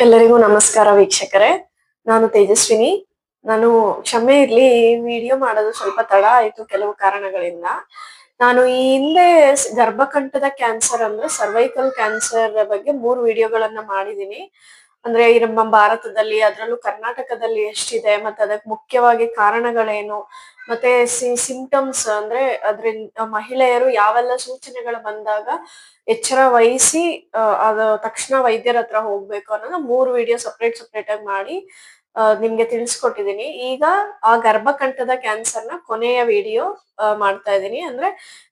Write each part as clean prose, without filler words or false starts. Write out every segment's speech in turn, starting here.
ಎಲ್ಲರಿಗೂ ನಮಸ್ಕಾರ ವೀಕ್ಷಕರೇ. ನಾನು ತೇಜಸ್ವಿನಿ. ನಾನು ಕ್ಷಮೆ ಇರ್ಲಿ, ಈ ವಿಡಿಯೋ ಮಾಡೋದು ಸ್ವಲ್ಪ ತಡ ಆಯ್ತು ಕೆಲವು ಕಾರಣಗಳಿಂದ. ನಾನು ಈ ಹಿಂದೆ ಗರ್ಭಕಂಠದ ಕ್ಯಾನ್ಸರ್ ಅಂದ್ರೆ ಸರ್ವೈಕಲ್ ಕ್ಯಾನ್ಸರ್ ಬಗ್ಗೆ 3 ವಿಡಿಯೋಗಳನ್ನ ಮಾಡಿದೀನಿ. ಅಂದ್ರೆ ಈ ನಮ್ಮ ಭಾರತದಲ್ಲಿ, ಅದ್ರಲ್ಲೂ ಕರ್ನಾಟಕದಲ್ಲಿ ಎಷ್ಟಿದೆ, ಮತ್ತೆ ಅದಕ್ಕೆ ಮುಖ್ಯವಾಗಿ ಕಾರಣಗಳೇನು, ಮತ್ತೆ ಸಿಂಪ್ಟಮ್ಸ್ ಅಂದ್ರೆ ಅದ್ರಿಂದ ಮಹಿಳೆಯರು ಯಾವೆಲ್ಲ ಸೂಚನೆಗಳು ಬಂದಾಗ ಎಚ್ಚರ ವಹಿಸಿ ಅದು ತಕ್ಷಣ ವೈದ್ಯರ ಹತ್ರ ಹೋಗ್ಬೇಕು ಅನ್ನೋದು 3 ವಿಡಿಯೋ ಸಪ್ರೇಟ್ ಆಗಿ ಮಾಡಿ ನಿಮ್ಗೆ ತಿಳಿಸ್ಕೊಟ್ಟಿದೀನಿ. ಈಗ ಆ ಗರ್ಭಕಂಠದ ಕ್ಯಾನ್ಸರ್ನ ಕೊನೆಯ ವಿಡಿಯೋ ಮಾಡ್ತಾ ಇದೀನಿ. ಅಂದ್ರೆ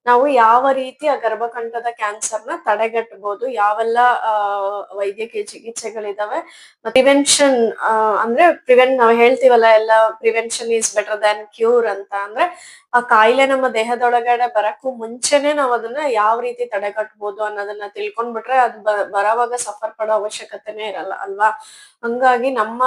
ನಾವು ಯಾವ ರೀತಿ ಆ ಗರ್ಭಕಂಠದ ಕ್ಯಾನ್ಸರ್ನ ತಡೆಗಟ್ಟಬಹುದು, ಯಾವೆಲ್ಲ ವೈದ್ಯಕೀಯ ಚಿಕಿತ್ಸೆಗಳಿದಾವೆ, ಪ್ರಿವೆನ್ಷನ್ ಅಂದ್ರೆ ನಾವು ಹೇಳ್ತೀವಲ್ಲ, ಎಲ್ಲ prevention is better than cure ಅಂತ. ಅಂದ್ರೆ ಆ ಕಾಯಿಲೆ ನಮ್ಮ ದೇಹದೊಳಗಡೆ ಬರಕ್ಕೂ ಮುಂಚೆನೆ ನಾವ್ ಅದನ್ನ ಯಾವ ರೀತಿ ತಡೆಗಟ್ಬೋದು ಅನ್ನೋದನ್ನ ತಿಳ್ಕೊಂಡ್ಬಿಟ್ರೆ ಅದು ಬರೋವಾಗ ಸಫರ್ ಪಡೋ ಅವಶ್ಯಕತೆನೇ ಇರಲ್ಲ ಅಲ್ವಾ. ಹಂಗಾಗಿ ನಮ್ಮ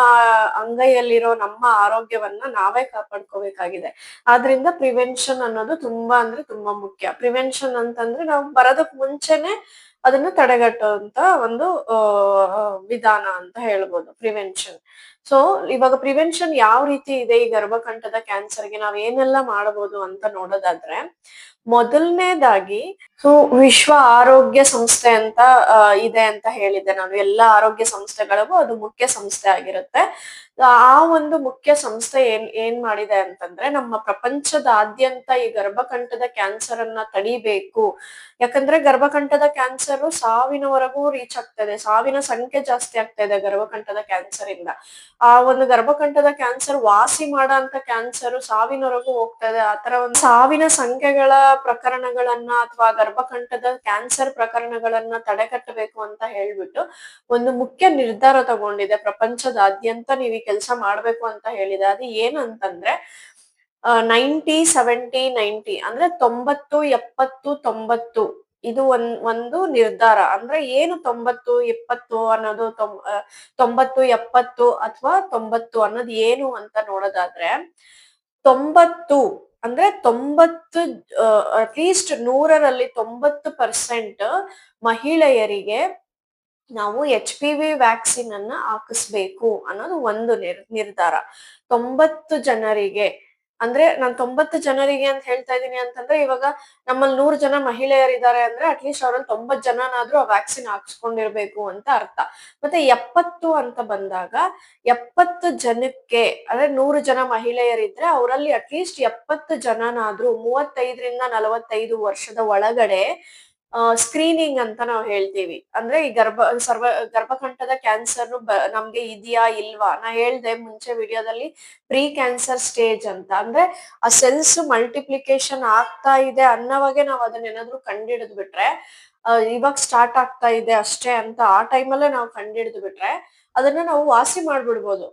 ಅಂಗೈಯಲ್ಲಿರೋ ನಮ್ಮ ಆರೋಗ್ಯವನ್ನ ನಾವೇ ಕಾಪಾಡ್ಕೋಬೇಕಾಗಿದೆ. ಆದ್ರಿಂದ ಪ್ರಿವೆನ್ಷನ್ ಅನ್ನೋದು ತುಂಬಾ ಅಂದ್ರೆ ತುಂಬಾ ಮುಖ್ಯ. ಪ್ರಿವೆನ್ಷನ್ ಅಂತಂದ್ರೆ ನಾವು ಬರೋದಕ್ ಮುಂಚೆನೆ ಅದನ್ನ ತಡೆಗಟ್ಟುವಂತ ಒಂದು ವಿಧಾನ ಅಂತ ಹೇಳ್ಬೋದು ಪ್ರಿವೆನ್ಷನ್. ಸೊ ಇವಾಗ ಪ್ರಿವೆನ್ಷನ್ ಯಾವ ರೀತಿ ಇದೆ ಈ ಗರ್ಭಕಂಠದ ಕ್ಯಾನ್ಸರ್ಗೆ, ನಾವ್ ಏನೆಲ್ಲ ಮಾಡಬಹುದು ಅಂತ ನೋಡೋದಾದ್ರೆ, ಮೊದಲನೇದಾಗಿ ವಿಶ್ವ ಆರೋಗ್ಯ ಸಂಸ್ಥೆ ಅಂತ ಇದೆ ಅಂತ ಹೇಳಿದ್ದೆ ನಾನು. ಎಲ್ಲಾ ಆರೋಗ್ಯ ಸಂಸ್ಥೆಗಳಿಗೂ ಅದು ಮುಖ್ಯ ಸಂಸ್ಥೆ ಆಗಿರುತ್ತೆ. ಆ ಒಂದು ಮುಖ್ಯ ಸಂಸ್ಥೆ ಏನ್ ಮಾಡಿದೆ ಅಂತಂದ್ರೆ, ನಮ್ಮ ಪ್ರಪಂಚದಾದ್ಯಂತ ಈ ಗರ್ಭಕಂಠದ ಕ್ಯಾನ್ಸರ್ ಅನ್ನ ತಡಿಬೇಕು. ಯಾಕಂದ್ರೆ ಗರ್ಭಕಂಠದ ಕ್ಯಾನ್ಸರ್ ಸಾವಿನವರೆಗೂ ರೀಚ್ ಆಗ್ತಾ ಇದೆ, ಸಾವಿನ ಸಂಖ್ಯೆ ಜಾಸ್ತಿ ಆಗ್ತಾ ಇದೆ ಗರ್ಭಕಂಠದ ಕ್ಯಾನ್ಸರ್ ಇಂದ. ಆ ಒಂದು ಗರ್ಭಕಂಠದ ಕ್ಯಾನ್ಸರ್ ವಾಸಿ ಮಾಡೋ ಅಂತ ಕ್ಯಾನ್ಸರ್ ಸಾವಿನವರೆಗೂ ಹೋಗ್ತಾ ಇದೆ. ಆತರ ಒಂದು ಸಾವಿನ ಸಂಖ್ಯೆಗಳ ಪ್ರಕರಣಗಳನ್ನ ಅಥವಾ ಗರ್ಭಕಂಠದ ಕ್ಯಾನ್ಸರ್ ಪ್ರಕರಣಗಳನ್ನ ತಡೆಗಟ್ಟಬೇಕು ಅಂತ ಹೇಳ್ಬಿಟ್ಟು ಒಂದು ಮುಖ್ಯ ನಿರ್ಧಾರ ತಗೊಂಡಿದೆ. ಪ್ರಪಂಚದಾದ್ಯಂತ ನೀವು ಈ ಕೆಲಸ ಮಾಡ್ಬೇಕು ಅಂತ ಹೇಳಿದೆ. ಅದು ಏನಂತಂದ್ರೆ 90-70-90 ಅಂದ್ರೆ 90-70-90 ಇದು ಒಂದು ನಿರ್ಧಾರ. ಅಂದ್ರೆ ಏನು 90-70 ಅನ್ನೋದು 90-70 ಅಥವಾ 90 ಅನ್ನೋದು ಏನು ಅಂತ ನೋಡೋದಾದ್ರೆ, 90 ಅಂದ್ರೆ 90 ಅಟ್ಲೀಸ್ಟ್ 100ರಲ್ಲಿ 90% ಮಹಿಳೆಯರಿಗೆ ನಾವು HPV ವ್ಯಾಕ್ಸಿನ್ ಅನ್ನ ಹಾಕಿಸ್ಬೇಕು ಅನ್ನೋದು ಒಂದು ನಿರ್ಧಾರ. 90 ಜನರಿಗೆ ಅಂದ್ರೆ ನಾನ್ 90 ಜನರಿಗೆ ಅಂತ ಹೇಳ್ತಾ ಇದೀನಿ ಅಂತಂದ್ರೆ, ಇವಾಗ ನಮ್ಮಲ್ಲಿ 100 ಜನ ಮಹಿಳೆಯರಿದ್ದಾರೆ ಅಂದ್ರೆ ಅಟ್ಲೀಸ್ಟ್ ಅವ್ರಲ್ಲಿ 90 ಜನನಾದ್ರೂ ಆ ವ್ಯಾಕ್ಸಿನ್ ಹಾಕ್ಸ್ಕೊಂಡಿರ್ಬೇಕು ಅಂತ ಅರ್ಥ. ಮತ್ತೆ 70 ಅಂತ ಬಂದಾಗ 70 ಜನಕ್ಕೆ ಅಂದ್ರೆ 100 ಜನ ಮಹಿಳೆಯರಿದ್ರೆ ಅವರಲ್ಲಿ ಅಟ್ಲೀಸ್ಟ್ 70 ಜನನಾದ್ರೂ 35ರಿಂದ 45 ವರ್ಷದ ಒಳಗಡೆ ಸ್ಕ್ರೀನಿಂಗ್ ಅಂತ ನಾವು ಹೇಳ್ತೀವಿ. ಅಂದ್ರೆ ಈ ಗರ್ಭಕಂಠದ ಕ್ಯಾನ್ಸರ್ ನಮ್ಗೆ ಇದೆಯಾ ಇಲ್ವಾ, ನಾ ಹೇಳ್ದೆ ಮುಂಚೆ ವಿಡಿಯೋದಲ್ಲಿ ಪ್ರೀ ಕ್ಯಾನ್ಸರ್ ಸ್ಟೇಜ್ ಅಂತ. ಅಂದ್ರೆ ಆ ಸೆಲ್ಸ್ ಮಲ್ಟಿಪ್ಲಿಕೇಶನ್ ಆಗ್ತಾ ಇದೆ ಅನ್ನೋವಾಗೆ ನಾವ್ ಅದನ್ನ ಏನಾದ್ರು ಕಂಡಿಡಿದ್ ಬಿಟ್ರೆ, ಇವಾಗ ಸ್ಟಾರ್ಟ್ ಆಗ್ತಾ ಇದೆ ಅಷ್ಟೇ ಅಂತ ಆ ಟೈಮಲ್ಲೇ ನಾವು ಕಂಡಿಡಿದ್ ಬಿಟ್ರೆ ಅದನ್ನ ನಾವು ವಾಸಿ ಮಾಡ್ಬಿಡ್ಬೋದು.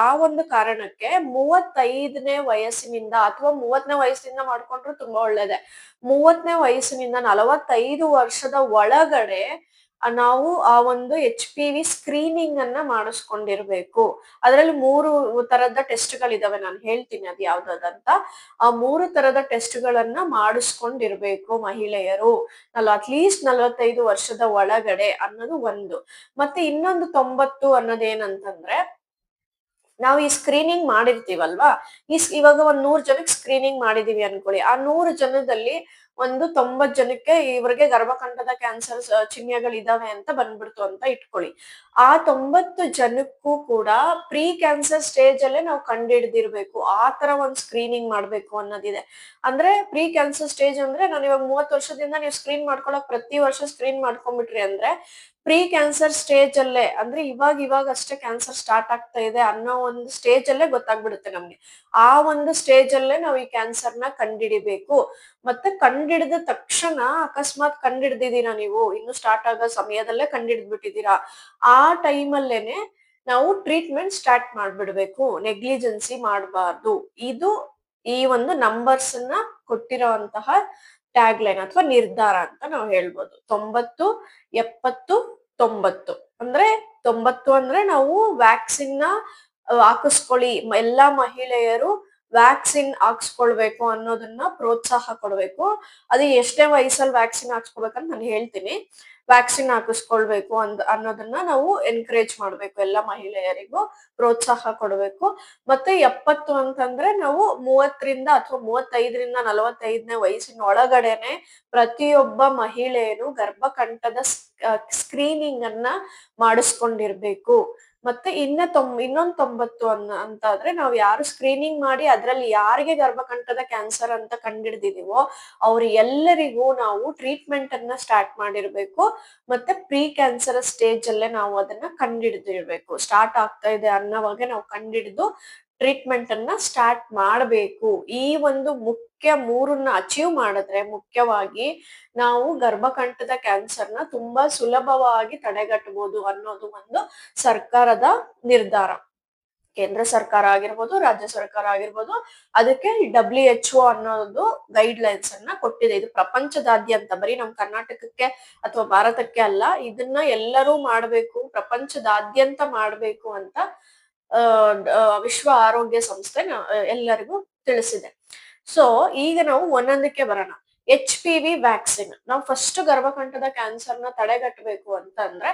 ಆ ಒಂದು ಕಾರಣಕ್ಕೆ 35ನೇ ವಯಸ್ಸಿನಿಂದ ಅಥವಾ 30ನೇ ವಯಸ್ಸಿನಿಂದ ಮಾಡ್ಕೊಂಡ್ರು ತುಂಬಾ ಒಳ್ಳೇದೆ. 30ನೇ ವಯಸ್ಸಿನಿಂದ 45 ವರ್ಷದ ಒಳಗಡೆ ನಾವು ಆ ಒಂದು HPV ಸ್ಕ್ರೀನಿಂಗ್ ಅನ್ನ ಮಾಡಿಸ್ಕೊಂಡಿರ್ಬೇಕು. ಅದ್ರಲ್ಲಿ 3 ತರದ ಟೆಸ್ಟ್ ಗಳಿದಾವೆ, ನಾನು ಹೇಳ್ತೀನಿ ಅದ್ ಯಾವ್ದಾದಂತ. ಆ 3 ತರದ ಟೆಸ್ಟ್ ಗಳನ್ನ ಮಾಡಿಸ್ಕೊಂಡಿರ್ಬೇಕು ಮಹಿಳೆಯರು ಅಟ್ಲೀಸ್ಟ್ 45 ವರ್ಷದ ಒಳಗಡೆ ಅನ್ನೋದು ಒಂದು. ಮತ್ತೆ ಇನ್ನೊಂದು 90 ಅನ್ನೋದೇನಂತಂದ್ರೆ, ನಾವು ಈ ಸ್ಕ್ರೀನಿಂಗ್ ಮಾಡಿರ್ತೀವಲ್ವಾ, ಇವಾಗ ಒಂದ್ 100 ಜನಕ್ಕೆ ಸ್ಕ್ರೀನಿಂಗ್ ಮಾಡಿದೀವಿ ಅನ್ಕೊಳ್ಳಿ. ಆ 100 ಜನದಲ್ಲಿ ಒಂದು 90 ಜನಕ್ಕೆ ಇವ್ರಿಗೆ ಗರ್ಭಕಂಠದ ಕ್ಯಾನ್ಸರ್ ಚಿಹ್ನೆಗಳಿದಾವೆ ಅಂತ ಬಂದ್ಬಿಡ್ತು ಅಂತ ಇಟ್ಕೊಳ್ಳಿ. ಆ 90 ಜನಕ್ಕೂ ಕೂಡ ಪ್ರೀ ಕ್ಯಾನ್ಸರ್ ಸ್ಟೇಜ್ ಅಲ್ಲೇ ನಾವು ಕಂಡುಹಿಡ್ದಿರ್ಬೇಕು. ಆ ತರ ಒಂದ್ ಸ್ಕ್ರೀನಿಂಗ್ ಮಾಡ್ಬೇಕು ಅನ್ನೋದಿದೆ. ಅಂದ್ರೆ ಪ್ರೀ ಕ್ಯಾನ್ಸರ್ ಸ್ಟೇಜ್ ಅಂದ್ರೆ, ನಾನು ಇವಾಗ 30 ವರ್ಷದಿಂದ ನೀವು ಸ್ಕ್ರೀನ್ ಮಾಡ್ಕೊಳಕ್ ಪ್ರತಿ ವರ್ಷ ಸ್ಕ್ರೀನ್ ಮಾಡ್ಕೊಂಡ್ಬಿಟ್ರಿ ಅಂದ್ರೆ ಪ್ರೀ ಕ್ಯಾನ್ಸರ್ ಸ್ಟೇಜ್ ಅಲ್ಲೇ, ಅಂದ್ರೆ ಇವಾಗ ಅಷ್ಟೇ ಕ್ಯಾನ್ಸರ್ ಸ್ಟಾರ್ಟ್ ಆಗ್ತಾ ಇದೆ ಅನ್ನೋ ಒಂದು ಸ್ಟೇಜ್ ಅಲ್ಲೇ ಗೊತ್ತಾಗ್ಬಿಡುತ್ತೆ ನಮ್ಗೆ. ಆ ಒಂದು ಸ್ಟೇಜ್ ಅಲ್ಲೇ ನಾವು ಈ ಕ್ಯಾನ್ಸರ್ ನ ಕಂಡಿಡಿಬೇಕು. ಮತ್ತೆ ಕಂಡಿಡಿದ ತಕ್ಷಣ, ಅಕಸ್ಮಾತ್ ಕಂಡಿಡ್ದಿದ್ದೀರಾ ನೀವು ಇನ್ನು ಸ್ಟಾರ್ಟ್ ಆಗೋ ಸಮಯದಲ್ಲೇ ಕಂಡಿಡ್ದ್ಬಿಟ್ಟಿದ್ದೀರಾ, ಆ ಟೈಮಲ್ಲೇನೆ ನಾವು ಟ್ರೀಟ್ಮೆಂಟ್ ಸ್ಟಾರ್ಟ್ ಮಾಡ್ಬಿಡ್ಬೇಕು. ನೆಗ್ಲಿಜೆನ್ಸಿ ಮಾಡಬಾರ್ದು. ಇದು ಈ ಒಂದು ನಂಬರ್ಸ್ ನ ಕೊಟ್ಟಿರೋಂತಹ ಟ್ಯಾಗ್ ಲೈನ್ ಅಥವಾ ನಿರ್ಧಾರ ಅಂತ ನಾವು ಹೇಳ್ಬೋದು. 90, 70, 90 ಅಂದ್ರೆ 90 ಅಂದ್ರೆ ನಾವು ವ್ಯಾಕ್ಸಿನ್ ನ ಹಾಕಿಸ್ಕೊಳ್ಳಿ, ಎಲ್ಲಾ ಮಹಿಳೆಯರು ವ್ಯಾಕ್ಸಿನ್ ಹಾಕ್ಸ್ಕೊಳ್ಬೇಕು ಅನ್ನೋದನ್ನ ಪ್ರೋತ್ಸಾಹ ಕೊಡ್ಬೇಕು. ಅದು ಎಷ್ಟೇ ವಯಸ್ಸಲ್ಲಿ ವ್ಯಾಕ್ಸಿನ್ ಹಾಕ್ಸ್ಕೊಳ್ಬೇಕಂತ ನಾನು ಹೇಳ್ತೀನಿ. ವ್ಯಾಕ್ಸಿನ್ ಹಾಕಿಸ್ಕೊಳ್ಬೇಕು ಅನ್ನೋದನ್ನ ನಾವು ಎನ್ಕರೇಜ್ ಮಾಡ್ಬೇಕು, ಎಲ್ಲ ಮಹಿಳೆಯರಿಗೂ ಪ್ರೋತ್ಸಾಹ ಕೊಡ್ಬೇಕು. ಮತ್ತೆ 70 ಅಂತಂದ್ರೆ ನಾವು 30ರಿಂದ ಅಥವಾ 35ರಿಂದ 45ನೇ ವಯಸ್ಸಿನ ಒಳಗಡೆನೆ ಪ್ರತಿಯೊಬ್ಬ ಮಹಿಳೆಯರು ಗರ್ಭಕಂಠದ ಸ್ಕ್ರೀನಿಂಗ್ ಅನ್ನ ಮಾಡಿಸ್ಕೊಂಡಿರ್ಬೇಕು. ಮತ್ತೆ ಇನ್ನೊಂದ್ 90 ಅಂತಾದ್ರೆ ನಾವು ಯಾರು ಸ್ಕ್ರೀನಿಂಗ್ ಮಾಡಿ ಅದ್ರಲ್ಲಿ ಯಾರಿಗೆ ಗರ್ಭಕಂಠದ ಕ್ಯಾನ್ಸರ್ ಅಂತ ಕಂಡಿಡ್ದಿದೀವೋ ಅವ್ರ ಎಲ್ಲರಿಗೂ ನಾವು ಟ್ರೀಟ್ಮೆಂಟ್ ಅನ್ನ ಸ್ಟಾರ್ಟ್ ಮಾಡಿರ್ಬೇಕು. ಮತ್ತೆ ಪ್ರೀ ಕ್ಯಾನ್ಸರ್ ಸ್ಟೇಜ್ ಅಲ್ಲೇ ನಾವು ಅದನ್ನ ಕಂಡಿಡ್ದಿರ್ಬೇಕು. ಸ್ಟಾರ್ಟ್ ಆಗ್ತಾ ಇದೆ ಅನ್ನೋವಾಗೆ ನಾವು ಕಂಡಿಡ್ದು ಟ್ರೀಟ್ಮೆಂಟ್ ಅನ್ನ ಸ್ಟಾರ್ಟ್ ಮಾಡ್ಬೇಕು. ಈ ಒಂದು ಮುಖ್ಯ ಮೂರನ್ನ ಅಚೀವ್ ಮಾಡಿದ್ರೆ ಮುಖ್ಯವಾಗಿ ನಾವು ಗರ್ಭಕಂಠದ ಕ್ಯಾನ್ಸರ್ನ ತುಂಬಾ ಸುಲಭವಾಗಿ ತಡೆಗಟ್ಟಬಹುದು ಅನ್ನೋದು ಒಂದು ಸರ್ಕಾರದ ನಿರ್ಧಾರ. ಕೇಂದ್ರ ಸರ್ಕಾರ ಆಗಿರ್ಬೋದು, ರಾಜ್ಯ ಸರ್ಕಾರ ಆಗಿರ್ಬೋದು, ಅದಕ್ಕೆ WHO ಅನ್ನೋದು ಗೈಡ್ ಲೈನ್ಸ್ ಅನ್ನ ಕೊಟ್ಟಿದೆ. ಇದು ಪ್ರಪಂಚದಾದ್ಯಂತ, ಬರೀ ನಮ್ ಕರ್ನಾಟಕಕ್ಕೆ ಅಥವಾ ಭಾರತಕ್ಕೆ ಅಲ್ಲ, ಇದನ್ನ ಎಲ್ಲರೂ ಮಾಡ್ಬೇಕು, ಪ್ರಪಂಚದಾದ್ಯಂತ ಮಾಡ್ಬೇಕು ಅಂತ ವಿಶ್ವ ಆರೋಗ್ಯ ಸಂಸ್ಥೆ ಎಲ್ಲರಿಗೂ ತಿಳಿಸಿದೆ. ಸೊ ಈಗ ನಾವು ಒಂದೊಂದಕ್ಕೆ ಬರೋಣ. HPV vaccine. ನಾವು ಫಸ್ಟ್ ಗರ್ಭಕಂಠದ ಕ್ಯಾನ್ಸರ್ನ ತಡೆಗಟ್ಟಬೇಕು ಅಂತಂದ್ರೆ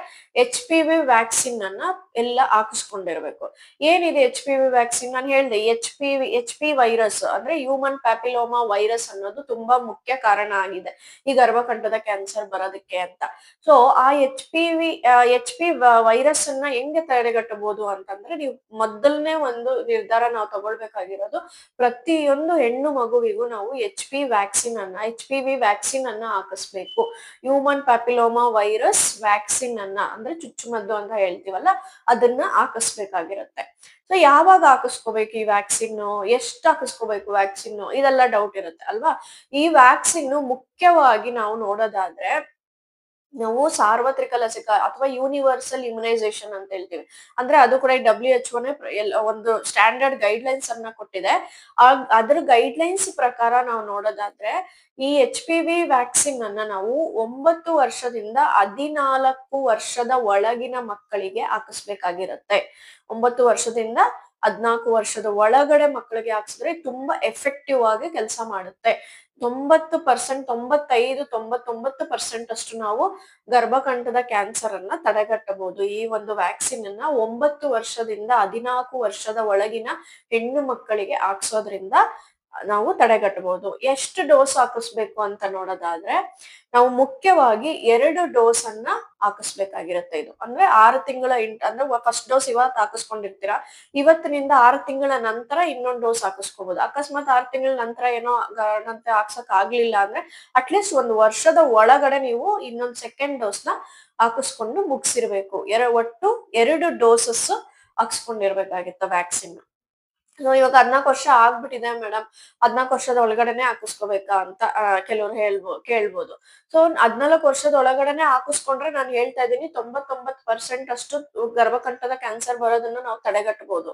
HPV ವ್ಯಾಕ್ಸಿನ್ ಅನ್ನ ಎಲ್ಲ ಹಾಕಿಸ್ಕೊಂಡಿರ್ಬೇಕು. ಏನಿದೆ HPV ವ್ಯಾಕ್ಸಿನ್? ನಾನು ಹೇಳ್ದೆ HP ವೈರಸ್ ಅಂದ್ರೆ ಹ್ಯೂಮನ್ ಪ್ಯಾಪಿಲೋಮಾ ವೈರಸ್ ಅನ್ನೋದು ತುಂಬಾ ಮುಖ್ಯ ಕಾರಣ ಆಗಿದೆ ಈ ಗರ್ಭಕಂಠದ ಕ್ಯಾನ್ಸರ್ ಬರೋದಕ್ಕೆ ಅಂತ. ಸೊ ಆ HP ವೈರಸ್ ಅನ್ನ ಹೆಂಗೆ ತಡೆಗಟ್ಟಬಹುದು ಅಂತಂದ್ರೆ, ನೀವು ಮೊದಲನೇ ಒಂದು ನಿರ್ಧಾರ ನಾವು ತಗೊಳ್ಬೇಕಾಗಿರೋದು, ಪ್ರತಿಯೊಂದು ಹೆಣ್ಣು ಮಗುವಿಗೂ ನಾವು HPV ವ್ಯಾಕ್ಸಿನ್ ಅನ್ನ ಹಾಕಿಸ್ಬೇಕು. ಹ್ಯೂಮನ್ ಪ್ಯಾಪಿಲೋಮಾ ವೈರಸ್ ವ್ಯಾಕ್ಸಿನ್ ಅನ್ನ, ಅಂದ್ರೆ ಚುಚ್ಚುಮದ್ದು ಅಂತ ಹೇಳ್ತೀವಲ್ಲ, ಅದನ್ನ ಹಾಕಿಸ್ಬೇಕಾಗಿರುತ್ತೆ. ಸೊ ಯಾವಾಗ ಹಾಕಿಸ್ಕೋಬೇಕು ಈ ವ್ಯಾಕ್ಸಿನ್, ಎಷ್ಟು ಹಾಕಿಸ್ಕೋಬೇಕು ವ್ಯಾಕ್ಸಿನ್, ಇದೆಲ್ಲ ಡೌಟ್ ಇರುತ್ತೆ ಅಲ್ವಾ. ಈ ವ್ಯಾಕ್ಸಿನ್ ಮುಖ್ಯವಾಗಿ ನಾವು ನೋಡೋದಾದ್ರೆ ನಾವು ಸಾರ್ವತ್ರಿಕ ಲಸಿಕಾ ಅಥವಾ ಯೂನಿವರ್ಸಲ್ ಇಮ್ಯುನೈಸೇಷನ್ ಅಂತ ಹೇಳ್ತೀವಿ. ಅಂದ್ರೆ ಅದು ಕೂಡ WHO ಒಂದು ಸ್ಟ್ಯಾಂಡರ್ಡ್ ಗೈಡ್ ಲೈನ್ಸ್ ಅನ್ನ ಕೊಟ್ಟಿದೆ. ಅದ್ರ ಗೈಡ್ ಲೈನ್ಸ್ ಪ್ರಕಾರ ನಾವು ನೋಡೋದಾದ್ರೆ ಈ HPV ವ್ಯಾಕ್ಸಿನ್ ಅನ್ನ ನಾವು 9 ವರ್ಷದಿಂದ 14 ವರ್ಷದ ಒಳಗಿನ ಮಕ್ಕಳಿಗೆ ಹಾಕಿಸ್ಬೇಕಾಗಿರುತ್ತೆ. 9 ವರ್ಷದಿಂದ 14 ವರ್ಷದ ಒಳಗಡೆ ಮಕ್ಕಳಿಗೆ ಹಾಕ್ಸಿದ್ರೆ ತುಂಬಾ ಎಫೆಕ್ಟಿವ್ ಆಗಿ ಕೆಲಸ ಮಾಡುತ್ತೆ. 90%, 95, 99% ಅಷ್ಟು ನಾವು ಗರ್ಭಕಂಠದ ಕ್ಯಾನ್ಸರ್ ಅನ್ನ ತಡೆಗಟ್ಟಬಹುದು ಈ ಒಂದು ವ್ಯಾಕ್ಸಿನ್ ಅನ್ನ 9 ವರ್ಷದಿಂದ 14 ವರ್ಷದ ಒಳಗಿನ ಹೆಣ್ಣು ಮಕ್ಕಳಿಗೆ ಹಾಕ್ಸೋದ್ರಿಂದ ನಾವು ತಡೆಗಟ್ಟಬಹುದು. ಎಷ್ಟು ಡೋಸ್ ಹಾಕಿಸ್ಬೇಕು ಅಂತ ನೋಡೋದಾದ್ರೆ ನಾವು ಮುಖ್ಯವಾಗಿ 2 ಡೋಸ್ ಅನ್ನ ಹಾಕಿಸ್ಬೇಕಾಗಿರುತ್ತೆ. ಇದು ಅಂದ್ರೆ 6 ತಿಂಗಳ ಅಂದ್ರೆ ಫಸ್ಟ್ ಡೋಸ್ ಇವತ್ತು ಹಾಕಿಸ್ಕೊಂಡಿರ್ತೀರಾ, ಇವತ್ತಿನಿಂದ 6 ತಿಂಗಳ ನಂತರ ಇನ್ನೊಂದು ಡೋಸ್ ಹಾಕಿಸ್ಕೋಬಹುದು. ಅಕಸ್ಮಾತ್ 6 ತಿಂಗಳ ನಂತರ ಏನೋ ಕಾರಣಕ್ಕೆ ಹಾಕ್ಸಕ್ ಆಗ್ಲಿಲ್ಲ ಅಂದ್ರೆ ಅಟ್ಲೀಸ್ಟ್ 1 ವರ್ಷದ ಒಳಗಡೆ ನೀವು ಇನ್ನೊಂದು ಸೆಕೆಂಡ್ ಡೋಸ್ ನ ಹಾಕಿಸ್ಕೊಂಡು ಮುಗಿಸಿರ್ಬೇಕು. ಒಟ್ಟು 2 ಡೋಸಸ್ ಹಾಕ್ಸ್ಕೊಂಡಿರ್ಬೇಕಾಗಿತ್ತ ವ್ಯಾಕ್ಸಿನ್. ಇವಾಗ 14 ವರ್ಷ ಆಗ್ಬಿಟ್ಟಿದೆ ಮೇಡಮ್, 14 ವರ್ಷದ ಒಳಗಡೆನೆ ಹಾಕಿಸ್ಕೋಬೇಕಾ ಅಂತ ಕೆಲವ್ರು ಕೇಳ್ಬೋದು. ಸೊ 14 ವರ್ಷದ ಒಳಗಡೆನೆ ಹಾಕಿಸ್ಕೊಂಡ್ರೆ ನಾನು ಹೇಳ್ತಾ ಇದ್ದೀನಿ 99% ಅಷ್ಟು ಗರ್ಭಕಂಠದ ಕ್ಯಾನ್ಸರ್ ಬರೋದನ್ನ ನಾವು ತಡೆಗಟ್ಟಬಹುದು.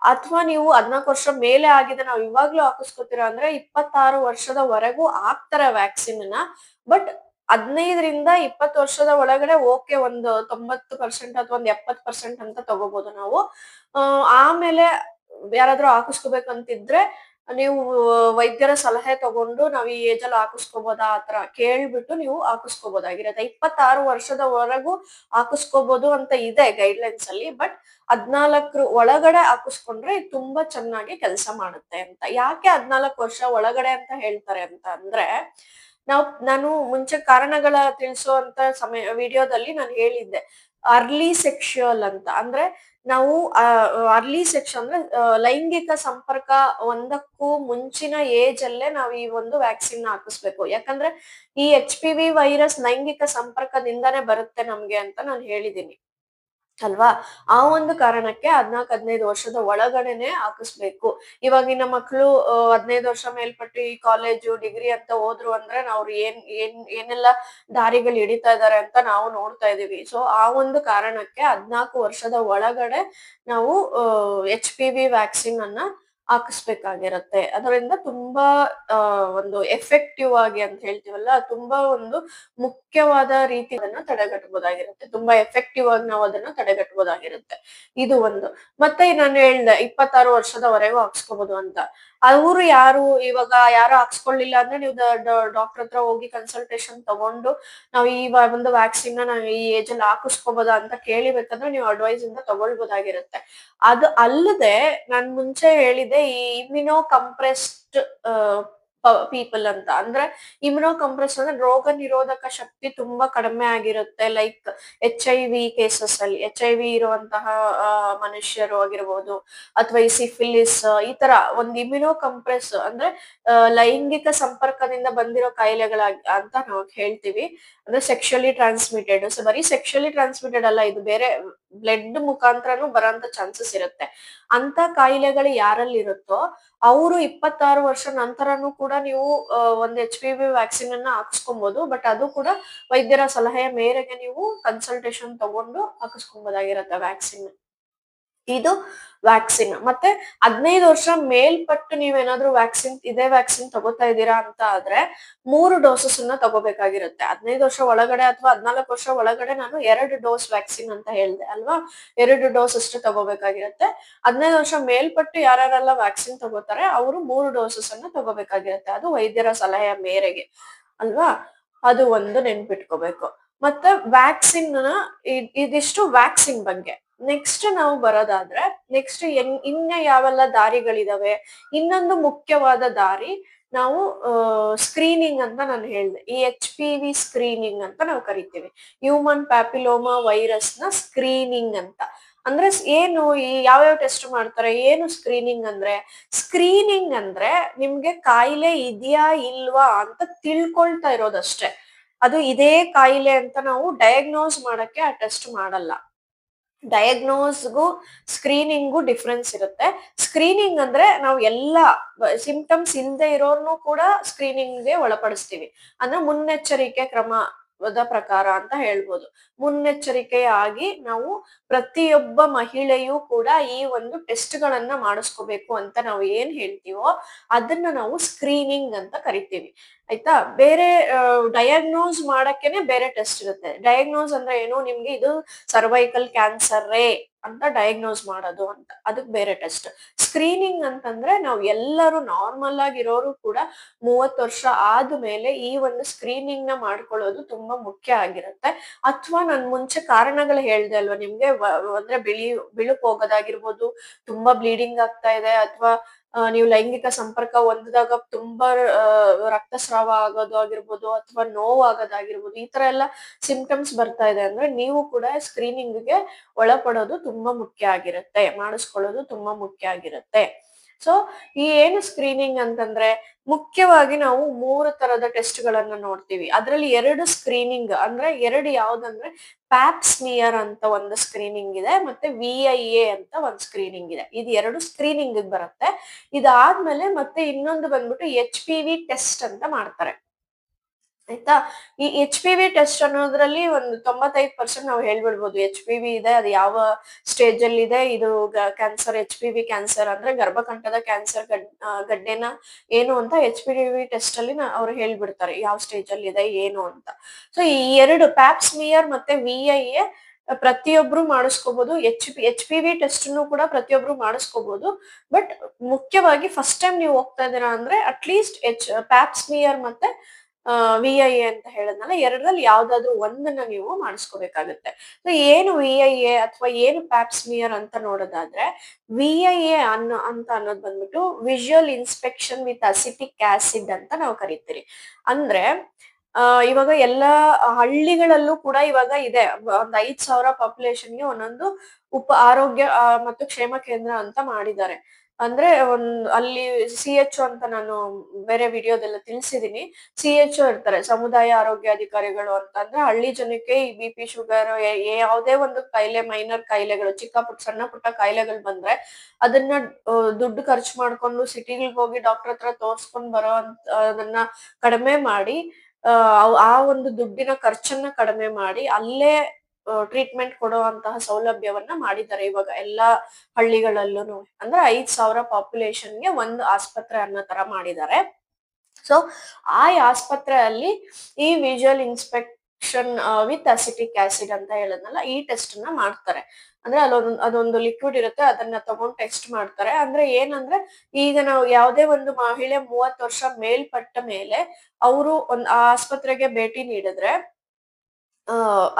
ಅಥವಾ ನೀವು 14 ವರ್ಷ ಮೇಲೆ ಆಗಿದೆ, ನಾವು ಇವಾಗ್ಲೂ ಹಾಕಿಸ್ಕೊತೀರಾ ಅಂದ್ರೆ 26 ವರ್ಷದವರೆಗೂ ಹಾಕ್ತಾರೆ ವ್ಯಾಕ್ಸಿನ್ ನ. ಬಟ್ 15ರಿಂದ 20 ವರ್ಷದ ಒಳಗಡೆ ಓಕೆ, ಒಂದು 90% ಅಥವಾ ಒಂದು 70% ಅಂತ ತಗೋಬಹುದು ನಾವು. ಆಮೇಲೆ ಯಾರಾದ್ರೂ ಹಾಕಿಸ್ಕೋಬೇಕಂತಿದ್ರೆ ನೀವು ವೈದ್ಯರ ಸಲಹೆ ತಗೊಂಡು ನಾವ್ ಈ ಏಜ್ ಅಲ್ಲಿ ಹಾಕಿಸ್ಕೋಬೋದಾ ಆತರ ಕೇಳ್ಬಿಟ್ಟು ನೀವು ಹಾಕಿಸ್ಕೋಬೋದಾಗಿರತ್ತೆ. 26 ವರ್ಷದವರೆಗೂ ಹಾಕಿಸ್ಕೋಬಹುದು ಅಂತ ಇದೆ ಗೈಡ್ ಲೈನ್ಸ್ ಅಲ್ಲಿ. ಬಟ್ 14 ಒಳಗಡೆ ಹಾಕಿಸ್ಕೊಂಡ್ರೆ ತುಂಬಾ ಚೆನ್ನಾಗಿ ಕೆಲಸ ಮಾಡುತ್ತೆ ಅಂತ. ಯಾಕೆ 14 ವರ್ಷ ಒಳಗಡೆ ಅಂತ ಹೇಳ್ತಾರೆ ಅಂತ ಅಂದ್ರೆ, ನಾನು ಮುಂಚೆ ಕಾರಣಗಳ ತಿಳಿಸುವಂತ ವಿಡಿಯೋದಲ್ಲಿ ನಾನು ಹೇಳಿದ್ದೆ ಅರ್ಲಿ ಸೆಕ್ಷುಯಲ್ ಅಂತ. ಅಂದ್ರೆ ನಾವು ಅರ್ಲಿ ಸೆಕ್ಷನ್ ಅಂದ್ರೆ ಲೈಂಗಿಕ ಸಂಪರ್ಕ ಒಂದಕ್ಕೂ ಮುಂಚಿನ ಏಜ್ ಅಲ್ಲೇ ನಾವು ಈ ಒಂದು ವ್ಯಾಕ್ಸಿನ್ ಹಾಕಿಸ್ಬೇಕು. ಯಾಕಂದ್ರೆ ಈ HPV ವೈರಸ್ ಲೈಂಗಿಕ ಸಂಪರ್ಕದಿಂದಾನೇ ಬರುತ್ತೆ ನಮ್ಗೆ ಅಂತ ನಾನು ಹೇಳಿದೀನಿ ಅಲ್ವಾ. ಆ ಒಂದು ಕಾರಣಕ್ಕೆ 14-15 ವರ್ಷದ ಒಳಗಡೆನೆ ಹಾಕಿಸ್ಬೇಕು. ಇವಾಗಿನ ಮಕ್ಕಳು 15 ವರ್ಷ ಮೇಲ್ಪಟ್ಟು ಈ ಕಾಲೇಜು ಡಿಗ್ರಿ ಅಂತ ಹೋದ್ರು ಅಂದ್ರೆ ಅವ್ರು ಏನೆಲ್ಲ ದಾರಿಗಳು ಹಿಡಿತಾ ಇದಾರೆ ಅಂತ ನಾವು ನೋಡ್ತಾ ಇದೀವಿ. ಸೊ ಆ ಒಂದು ಕಾರಣಕ್ಕೆ 14 ವರ್ಷದ ಒಳಗಡೆ ನಾವು HPV ವ್ಯಾಕ್ಸಿನ್ ಅನ್ನ ಹಾಕಿಸ್ಬೇಕಾಗಿರತ್ತೆ. ಅದರಿಂದ ತುಂಬಾ ಒಂದು ಎಫೆಕ್ಟಿವ್ ಆಗಿ ಅಂತ ಹೇಳ್ತೀವಲ್ಲ, ತುಂಬಾ ಒಂದು ಮುಖ್ಯವಾದ ರೀತಿ ಅದನ್ನ ತಡೆಗಟ್ಟಬಹುದಾಗಿರುತ್ತೆ. ತುಂಬಾ ಎಫೆಕ್ಟಿವ್ ಆಗಿ ನಾವು ಅದನ್ನ ತಡೆಗಟ್ಟಬಹುದಾಗಿರುತ್ತೆ. ಇದು ಒಂದು. ಮತ್ತೆ ನಾನು ಹೇಳ್ದೆ 26 ವರ್ಷದವರೆಗೂ ಹಾಕ್ಸ್ಕೋಬಹುದು ಅಂತ. ಅವ್ರು ಯಾರು ಇವಾಗ ಯಾರು ಹಾಕ್ಸ್ಕೊಳ್ಳಿಲ್ಲ ಅಂದ್ರೆ ನೀವು ಡಾಕ್ಟರ್ ಹತ್ರ ಹೋಗಿ ಕನ್ಸಲ್ಟೇಷನ್ ತಗೊಂಡು ನಾವು ಈ ಒಂದು ವ್ಯಾಕ್ಸಿನ್ ನಾವು ಈ ಏಜ್ ಅಲ್ಲಿ ಹಾಕಿಸ್ಕೋಬೋದಾ ಅಂತ ಕೇಳಿಬೇಕಂದ್ರೆ ನೀವು ಅಡ್ವೈಸ್ ಇಂದ ತಗೊಳ್ಬೋದಾಗಿರುತ್ತೆ. ಅದು ಅಲ್ಲದೆ ನಾನ್ ಮುಂಚೆ ಹೇಳಿದೆ ಈ ಇಮ್ಯುನೋ ಕಂಪ್ರೆಸ್ಡ್ ಪೀಪಲ್ ಅಂತ. ಅಂದ್ರೆ ಇಮ್ಯುನೋ ಕಂಪ್ರೆಸ್ ಅಂದ್ರೆ ರೋಗ ನಿರೋಧಕ ಶಕ್ತಿ ತುಂಬಾ ಕಡಿಮೆ ಆಗಿರುತ್ತೆ. ಲೈಕ್ HIV ಕೇಸಸ್ ಅಲ್ಲಿ HIV ಇರುವಂತಹ ಮನುಷ್ಯರು ಆಗಿರ್ಬೋದು, ಅಥವಾ ಈ ಸಿಫಿಲಿಸ್ ಈ ತರ ಒಂದು ಇಮ್ಯುನೋ ಕಂಪ್ರೆಸ್ ಅಂದ್ರೆ ಲೈಂಗಿಕ ಸಂಪರ್ಕದಿಂದ ಬಂದಿರೋ ಅಂತ ನಾವು ಹೇಳ್ತೀವಿ. ಅಂದ್ರೆ ಸೆಕ್ಷುಯಲಿ ಟ್ರಾನ್ಸ್ಮಿಟೆಡ್. ಸೊ ಬರೀ ಸೆಕ್ಷುಯಲಿ ಟ್ರಾನ್ಸ್ಮಿಟೆಡ್ ಅಲ್ಲ, ಇದು ಬೇರೆ ಬ್ಲಡ್ ಮುಖಾಂತರನು ಬರೋಂತ ಚಾನ್ಸಸ್ ಇರುತ್ತೆ. ಅಂತ ಕಾಯಿಲೆಗಳು ಯಾರಲ್ಲಿ ಇರುತ್ತೋ ಅವರು 26 ವರ್ಷ ನಂತರನು ಕೂಡ ನೀವು ಒಂದು HPV ವ್ಯಾಕ್ಸಿನ್ ಅನ್ನ ಹಾಕಿಸ್ಕೊಬಹುದು. ಬಟ್ ಅದು ಕೂಡ ವೈದ್ಯರ ಸಲಹೆಯ ಮೇರೆಗೆ ನೀವು ಕನ್ಸಲ್ಟೇಷನ್ ತಗೊಂಡು ಹಾಕಿಸ್ಕೊಬಹುದಾಗಿರುತ್ತೆ ವ್ಯಾಕ್ಸಿನ್. ಇದು ವ್ಯಾಕ್ಸಿನ್. ಮತ್ತೆ 15 ವರ್ಷ ಮೇಲ್ಪಟ್ಟು ನೀವೇನಾದ್ರೂ ಇದೇ ವ್ಯಾಕ್ಸಿನ್ ತಗೋತಾ ಇದ್ದೀರಾ ಅಂತ ಆದ್ರೆ 3 ಡೋಸಸ್ ಅನ್ನ ತಗೋಬೇಕಾಗಿರುತ್ತೆ. 15 ವರ್ಷ ಒಳಗಡೆ ಅಥವಾ 14 ವರ್ಷ ಒಳಗಡೆ ನಾನು 2 ಡೋಸ್ ವ್ಯಾಕ್ಸಿನ್ ಅಂತ ಹೇಳ್ದೆ ಅಲ್ವಾ, 2 ಡೋಸ್ ಅಷ್ಟು ತಗೋಬೇಕಾಗಿರುತ್ತೆ. 15 ವರ್ಷ ಮೇಲ್ಪಟ್ಟು ಯಾರ್ಯಾರೆಲ್ಲ ವ್ಯಾಕ್ಸಿನ್ ತಗೋತಾರೆ ಅವರು 3 ಡೋಸಸ್ ಅನ್ನ ತಗೋಬೇಕಾಗಿರುತ್ತೆ. ಅದು ವೈದ್ಯರ ಸಲಹೆಯ ಮೇರೆಗೆ ಅಲ್ವಾ. ಅದು ಒಂದು ನೆನ್ಪಿಟ್ಕೋಬೇಕು. ಮತ್ತೆ ವ್ಯಾಕ್ಸಿನ್ ಇದಿಷ್ಟು ವ್ಯಾಕ್ಸಿನ್ ಬಗ್ಗೆ. ನೆಕ್ಸ್ಟ್ ನಾವು ಬರೋದಾದ್ರೆ ನೆಕ್ಸ್ಟ್ ಇನ್ನ ಯಾವೆಲ್ಲ ದಾರಿಗಳಿದಾವೆ. ಇನ್ನೊಂದು ಮುಖ್ಯವಾದ ದಾರಿ ನಾವು ಸ್ಕ್ರೀನಿಂಗ್ ಅಂತ ನಾನು ಹೇಳ್ದೆ. ಈ HPV ಸ್ಕ್ರೀನಿಂಗ್ ಅಂತ ನಾವು ಕರಿತೀವಿ. ಹ್ಯೂಮನ್ ಪ್ಯಾಪಿಲೋಮಾ ವೈರಸ್ ನ ಸ್ಕ್ರೀನಿಂಗ್ ಅಂತ. ಅಂದ್ರೆ ಏನು ಈ ಯಾವ್ಯಾವ ಟೆಸ್ಟ್ ಮಾಡ್ತಾರೆ, ಏನು ಸ್ಕ್ರೀನಿಂಗ್ ಅಂದ್ರೆ? ಸ್ಕ್ರೀನಿಂಗ್ ಅಂದ್ರೆ ನಿಮ್ಗೆ ಕಾಯಿಲೆ ಇದೆಯಾ ಇಲ್ವಾ ಅಂತ ತಿಳ್ಕೊಳ್ತಾ ಇರೋದಷ್ಟೇ. ಅದು ಇದೇ ಕಾಯಿಲೆ ಅಂತ ನಾವು ಡಯಾಗ್ನೋಸ್ ಮಾಡಕ್ಕೆ ಆ ಟೆಸ್ಟ್ ಮಾಡಲ್ಲ. ಡಯಾಗ್ನೋಸ್ಗೂ ಸ್ಕ್ರೀನಿಂಗು ಡಿಫ್ರೆನ್ಸ್ ಇರುತ್ತೆ. ಸ್ಕ್ರೀನಿಂಗ್ ಅಂದ್ರೆ ನಾವು ಎಲ್ಲಾ ಸಿಂಪ್ಟಮ್ಸ್ ಇಲ್ಲದೆ ಇರೋರ್ನು ಕೂಡ ಸ್ಕ್ರೀನಿಂಗ್ಗೆ ಒಳಪಡಿಸ್ತೀವಿ. ಅಂದ್ರೆ ಮುನ್ನೆಚ್ಚರಿಕೆ ಕ್ರಮದ ಪ್ರಕಾರ ಅಂತ ಹೇಳ್ಬೋದು. ಮುನ್ನೆಚ್ಚರಿಕೆಯಾಗಿ ನಾವು ಪ್ರತಿಯೊಬ್ಬ ಮಹಿಳೆಯೂ ಕೂಡ ಈ ಒಂದು ಟೆಸ್ಟ್ ಗಳನ್ನ ಮಾಡಿಸ್ಕೋಬೇಕು ಅಂತ ನಾವು ಏನ್ ಹೇಳ್ತೀವೋ ಅದನ್ನ ನಾವು ಸ್ಕ್ರೀನಿಂಗ್ ಅಂತ ಕರಿತೀವಿ. ಆಯ್ತಾ. ಬೇರೆ ಡಯಾಗ್ನೋಸ್ ಮಾಡಕ್ಕೆನೆ ಬೇರೆ ಟೆಸ್ಟ್ ಇರುತ್ತೆ. ಡಯಾಗ್ನೋಸ್ ಅಂದ್ರೆ ಏನು, ನಿಮ್ಗೆ ಇದು ಸರ್ವೈಕಲ್ ಕ್ಯಾನ್ಸರೇ ಅಂತ ಡಯಾಗ್ನೋಸ್ ಮಾಡೋದು ಅಂತ, ಅದಕ್ ಬೇರೆ ಟೆಸ್ಟ್. ಸ್ಕ್ರೀನಿಂಗ್ ಅಂತಂದ್ರೆ ನಾವು ಎಲ್ಲರೂ ನಾರ್ಮಲ್ ಆಗಿರೋರು ಕೂಡ 30 ವರ್ಷ ಆದ್ಮೇಲೆ ಈ ಒಂದು ಸ್ಕ್ರೀನಿಂಗ್ ನ ಮಾಡ್ಕೊಳ್ಳೋದು ತುಂಬಾ ಮುಖ್ಯ ಆಗಿರುತ್ತೆ. ಅಥವಾ ನಾನ್ ಮುಂಚೆ ಕಾರಣಗಳು ಹೇಳ್ದೆ ಅಲ್ವಾ ನಿಮ್ಗೆ, ಅಂದ್ರೆ ಬಿಳುಪು ಹೋಗೋದಾಗಿರ್ಬೋದು, ತುಂಬಾ ಬ್ಲೀಡಿಂಗ್ ಆಗ್ತಾ ಇದೆ, ಅಥವಾ ನೀವು ಲೈಂಗಿಕ ಸಂಪರ್ಕ ಹೊಂದಿದಾಗ ತುಂಬಾ ರಕ್ತಸ್ರಾವ ಆಗೋದು ಆಗಿರ್ಬೋದು, ಅಥವಾ ನೋವು ಆಗೋದಾಗಿರ್ಬೋದು, ಈ ತರ ಎಲ್ಲ ಸಿಂಪ್ಟಮ್ಸ್ ಬರ್ತಾ ಇದೆ ಅಂದ್ರೆ ನೀವು ಕೂಡ ಸ್ಕ್ರೀನಿಂಗ್ಗೆ ಒಳಪಡೋದು ತುಂಬಾ ಮುಖ್ಯ ಆಗಿರುತ್ತೆ, ಮಾಡಿಸ್ಕೊಳ್ಳೋದು ತುಂಬಾ ಮುಖ್ಯ ಆಗಿರುತ್ತೆ. ಸೊ ಈ ಏನು ಸ್ಕ್ರೀನಿಂಗ್ ಅಂತಂದ್ರೆ ಮುಖ್ಯವಾಗಿ ನಾವು 3 ತರದ ಟೆಸ್ಟ್ ಗಳನ್ನ ನೋಡ್ತೀವಿ. ಅದ್ರಲ್ಲಿ 2 ಸ್ಕ್ರೀನಿಂಗ್ ಅಂದ್ರೆ 2 ಯಾವ್ದಂದ್ರೆ ಪ್ಯಾಪ್ಸ್ಮಿಯರ್ ಅಂತ ಒಂದು ಸ್ಕ್ರೀನಿಂಗ್ ಇದೆ, ಮತ್ತೆ VIA ಅಂತ ಒಂದು ಸ್ಕ್ರೀನಿಂಗ್ ಇದೆ. ಇದು 2 ಸ್ಕ್ರೀನಿಂಗ್ ಬರುತ್ತೆ. ಇದಾದ್ಮೇಲೆ ಮತ್ತೆ ಇನ್ನೊಂದು ಬಂದ್ಬಿಟ್ಟು HPV ಟೆಸ್ಟ್ ಅಂತ ಮಾಡ್ತಾರೆ. ಆಯ್ತಾ. ಈ HPV ಟೆಸ್ಟ್ ಅನ್ನೋದ್ರಲ್ಲಿ ಒಂದು 95% ನಾವು ಹೇಳ್ಬಿಡ್ಬೋದು HPV ಇದೆ, ಅದು ಯಾವ ಸ್ಟೇಜ್ ಅಲ್ಲಿ ಇದೆ, ಇದು ಕ್ಯಾನ್ಸರ್ HPV ಕ್ಯಾನ್ಸರ್ ಅಂದ್ರೆ ಗರ್ಭಕಂಠದ ಕ್ಯಾನ್ಸರ್ ಗಡ್ಡೆನ ಏನು ಅಂತ HPV ಟೆಸ್ಟ್ ಅಲ್ಲಿ ಅವ್ರು ಹೇಳ್ಬಿಡ್ತಾರೆ ಯಾವ ಸ್ಟೇಜ್ ಅಲ್ಲಿ ಇದೆ ಏನು ಅಂತ. ಸೊ ಈ 2 ಪ್ಯಾಪ್ಸ್ಮಿಯರ್ ಮತ್ತೆ VIA ಪ್ರತಿಯೊಬ್ರು ಮಾಡಿಸ್ಕೋಬಹುದು. HPV ಟೆಸ್ಟ್ ಕೂಡ ಪ್ರತಿಯೊಬ್ರು ಮಾಡಿಸ್ಕೋಬಹುದು. ಬಟ್ ಮುಖ್ಯವಾಗಿ ಫಸ್ಟ್ ಟೈಮ್ ನೀವು ಹೋಗ್ತಾ ಇದ್ದೀರಾ ಅಂದ್ರೆ ಅಟ್ಲೀಸ್ಟ್ ಪ್ಯಾಪ್ಸ್ಮಿಯರ್ ಮತ್ತೆ VIA ಅಂತ ಹೇಳಿದ್ನಲ್ಲ, 2ರಲ್ಲಿ ಯಾವ್ದಾದ್ರು ಒಂದನ್ನ ನೀವು ಮಾಡಿಸ್ಕೋಬೇಕಾಗುತ್ತೆ. ಸೊ ಏನು VIA ಅಥವಾ ಏನು ಪ್ಯಾಪ್ಸ್ಮಿಯರ್ ಅಂತ ನೋಡೋದಾದ್ರೆ, VIA ಅನ್ನೋದು ಬಂದ್ಬಿಟ್ಟು visual inspection with acetic acid ಅಂತ ನಾವು ಕರಿತೀವಿ. ಅಂದ್ರೆ ಇವಾಗ ಎಲ್ಲಾ ಹಳ್ಳಿಗಳಲ್ಲೂ ಕೂಡ ಇವಾಗ ಇದೆ. ಒಂದ್ 5,000 ಪಾಪ್ಯುಲೇಷನ್ಗೆ ಒಂದೊಂದು ಆರೋಗ್ಯ ಮತ್ತು ಕ್ಷೇಮ ಕೇಂದ್ರ ಅಂತ ಮಾಡಿದ್ದಾರೆ. ಅಂದ್ರೆ ಅಲ್ಲಿ CHO ಅಂತ ನಾನು ಬೇರೆ ವಿಡಿಯೋದೆಲ್ಲ ತಿಳಿಸಿದೀನಿ. CHO ಇರ್ತಾರೆ, ಸಮುದಾಯ ಆರೋಗ್ಯಾಧಿಕಾರಿಗಳು ಅಂತ. ಅಂದ್ರೆ ಹಳ್ಳಿ ಜನಕ್ಕೆ ಈ BP, ಶುಗರ್ ಯಾವುದೇ ಒಂದು ಕಾಯಿಲೆ, ಮೈನರ್ ಕಾಯಿಲೆಗಳು, ಸಣ್ಣ ಪುಟ್ಟ ಕಾಯಿಲೆಗಳು ಬಂದ್ರೆ ಅದನ್ನ ದುಡ್ಡು ಖರ್ಚು ಮಾಡ್ಕೊಂಡು ಸಿಟಿಗಳಿಗೆ ಹೋಗಿ ಡಾಕ್ಟರ್ ಹತ್ರ ತೋರ್ಸ್ಕೊಂಡ್ ಬರೋ ಅದನ್ನ ಕಡಿಮೆ ಮಾಡಿ, ಆ ಒಂದು ದುಡ್ಡಿನ ಖರ್ಚನ್ನ ಕಡಿಮೆ ಮಾಡಿ ಅಲ್ಲೇ ಟ್ರೀಟ್ಮೆಂಟ್ ಕೊಡುವಂತಹ ಸೌಲಭ್ಯವನ್ನ ಮಾಡಿದ್ದಾರೆ ಇವಾಗ ಎಲ್ಲಾ ಹಳ್ಳಿಗಳಲ್ಲೂ. ಅಂದ್ರೆ 5,000 ಪಾಪ್ಯುಲೇಷನ್ಗೆ ಒಂದು ಆಸ್ಪತ್ರೆ ಅನ್ನೋ ತರ ಮಾಡಿದ್ದಾರೆ. ಸೊ ಆ ಆಸ್ಪತ್ರೆಯಲ್ಲಿ ಈ ವಿಜುವಲ್ ವಿತ್ ಅಸಿಟಿಕ್ ಆಸಿಡ್ ಅಂತ ಹೇಳದ್ನಲ್ಲ, ಈ ಟೆಸ್ಟ್ ನ ಮಾಡ್ತಾರೆ. ಅಂದ್ರೆ ಅದೊಂದು ಲಿಕ್ವಿಡ್ ಇರುತ್ತೆ, ಅದನ್ನ ತಗೊಂಡ್ ಟೆಸ್ಟ್ ಮಾಡ್ತಾರೆ. ಅಂದ್ರೆ ಏನಂದ್ರೆ, ಈಗ ನಾವು ಯಾವ್ದೇ ಒಂದು ಮಹಿಳೆ 30 ವರ್ಷ ಮೇಲ್ಪಟ್ಟ ಮೇಲೆ ಅವರು ಒಂದ್ ಆ ಆಸ್ಪತ್ರೆಗೆ ಭೇಟಿ ನೀಡಿದ್ರೆ,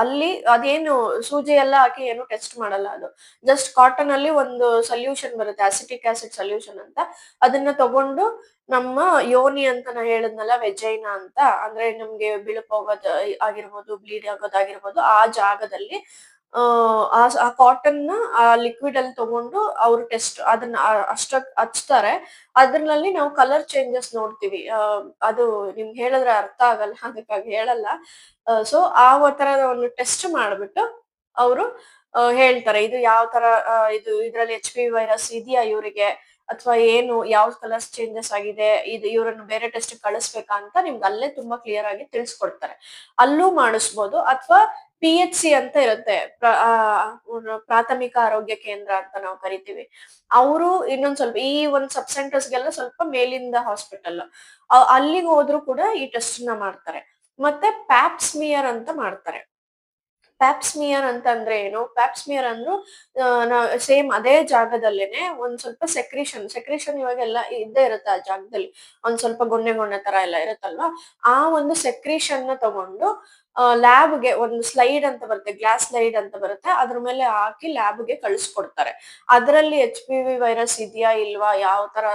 ಅಲ್ಲಿ ಅದೇನು ಸೂಜಿ ಎಲ್ಲ ಹಾಕಿ ಏನು ಟೆಸ್ಟ್ ಮಾಡಲ್ಲ ಅದು. ಜಸ್ಟ್ ಕಾಟನ್ ಅಲ್ಲಿ ಒಂದು ಸೊಲ್ಯೂಷನ್ ಬರುತ್ತೆ, ಅಸಿಟಿಕ್ ಆಸಿಡ್ ಸೊಲ್ಯೂಷನ್ ಅಂತ. ಅದನ್ನ ತಗೊಂಡು ನಮ್ಮ ಯೋನಿ ಅಂತ ನಾ ಹೇಳಿದ್ನಲ್ಲ, ವೆಜೈನಾ ಅಂತ, ಅಂದ್ರೆ ನಮ್ಗೆ ಬಿಳುಪು ಹೋಗೋದ್ ಆಗಿರ್ಬೋದು, ಬ್ಲೀಡ್ ಆಗೋದಾಗಿರ್ಬೋದು, ಆ ಜಾಗದಲ್ಲಿ ಆ ಕಾಟನ್‌ನ ಆ ಲಿಕ್ವಿಡ್ ಅಲ್ಲಿ ತಗೊಂಡು ಅವ್ರು ಟೆಸ್ಟ್ ಅದನ್ನ ಅಷ್ಟಕ್ ಹಚ್ತಾರೆ. ಅದ್ರಲ್ಲಿ ನಾವು ಕಲರ್ ಚೇಂಜಸ್ ನೋಡ್ತೀವಿ. ಅದು ನಿಮ್ಗೆ ಹೇಳಿದ್ರೆ ಅರ್ಥ ಆಗಲ್ಲ, ಅದಕ್ಕಾಗಿ ಹೇಳಲ್ಲ. ಸೊ ಆ ತರದ ಒಂದು ಟೆಸ್ಟ್ ಮಾಡ್ಬಿಟ್ಟು ಅವರು ಹೇಳ್ತಾರೆ ಇದು ಯಾವ ತರ ಇದು ಇದ್ರಲ್ಲಿ HPV ವೈರಸ್ ಇದೆಯಾ ಇವ್ರಿಗೆ, ಅಥವಾ ಏನು ಯಾವ ಕಲರ್ಸ್ ಚೇಂಜಸ್ ಆಗಿದೆ, ಇದು ಇವ್ರನ್ನ ಬೇರೆ ಟೆಸ್ಟ್ ಕಳಿಸ್ಬೇಕಾ ಅಂತ ನಿಮ್ಗೆ ಅಲ್ಲೇ ತುಂಬಾ ಕ್ಲಿಯರ್ ಆಗಿ ತಿಳಿಸ್ಕೊಡ್ತಾರೆ. ಅಲ್ಲೂ ಮಾಡಿಸ್ಬೋದು, ಅಥವಾ PHC ಅಂತ ಇರುತ್ತೆ, ಪ್ರಾಥಮಿಕ ಆರೋಗ್ಯ ಕೇಂದ್ರ ಅಂತ ನಾವು ಕರಿತೀವಿ. ಅವರು ಇನ್ನೊಂದ್ ಸ್ವಲ್ಪ ಈ ಒಂದ್ ಸಬ್ ಸೆಂಟರ್ಸ್ಗೆಲ್ಲ ಸ್ವಲ್ಪ ಮೇಲಿಂದ ಹಾಸ್ಪಿಟಲ್, ಅಲ್ಲಿಗೆ ಹೋದ್ರು ಕೂಡ ಈ ಟೆಸ್ಟ್ ನ ಮಾಡ್ತಾರೆ. ಮತ್ತೆ ಪ್ಯಾಪ್ಸ್ಮಿಯರ್ ಅಂತ ಮಾಡ್ತಾರೆ. ಪ್ಯಾಪ್ಸ್ಮಿಯರ್ ಅಂತ ಅಂದ್ರೆ ಏನು? ಪ್ಯಾಪ್ಸ್ಮಿಯರ್ ಅಂದ್ರು ಸೇಮ್ ಅದೇ ಜಾಗದಲ್ಲೇನೆ ಒಂದ್ ಸ್ವಲ್ಪ ಸೆಕ್ರೀಷನ್ ಇವಾಗೆಲ್ಲ ಇದ್ದೇ ಇರುತ್ತೆ ಆ ಜಾಗದಲ್ಲಿ. ಒಂದ್ ಸ್ವಲ್ಪ ಗೊನ್ನೆ ಗೊನ್ನೆ ತರ ಎಲ್ಲ ಇರುತ್ತಲ್ವಾ? ಆ ಒಂದು ಸೆಕ್ರೀಷನ್ ನ ತಗೊಂಡು ಲ್ಯಾಬ್‌ಗೆ ಒಂದು ಸ್ಲೈಡ್ ಅಂತ ಬರುತ್ತೆ, ಗ್ಲಾಸ್ ಸ್ಲೈಡ್ ಅಂತ ಬರುತ್ತೆ. ಅದ್ರ ಮೇಲೆ ಹಾಕಿ ಲ್ಯಾಬ್‌ಗೆ ಕಳಿಸ್ಕೊಡ್ತಾರೆ. ಅದ್ರಲ್ಲಿ HPV ವೈರಸ್ ಇದೆಯಾ ಇಲ್ವಾ? ಯಾವ ತರ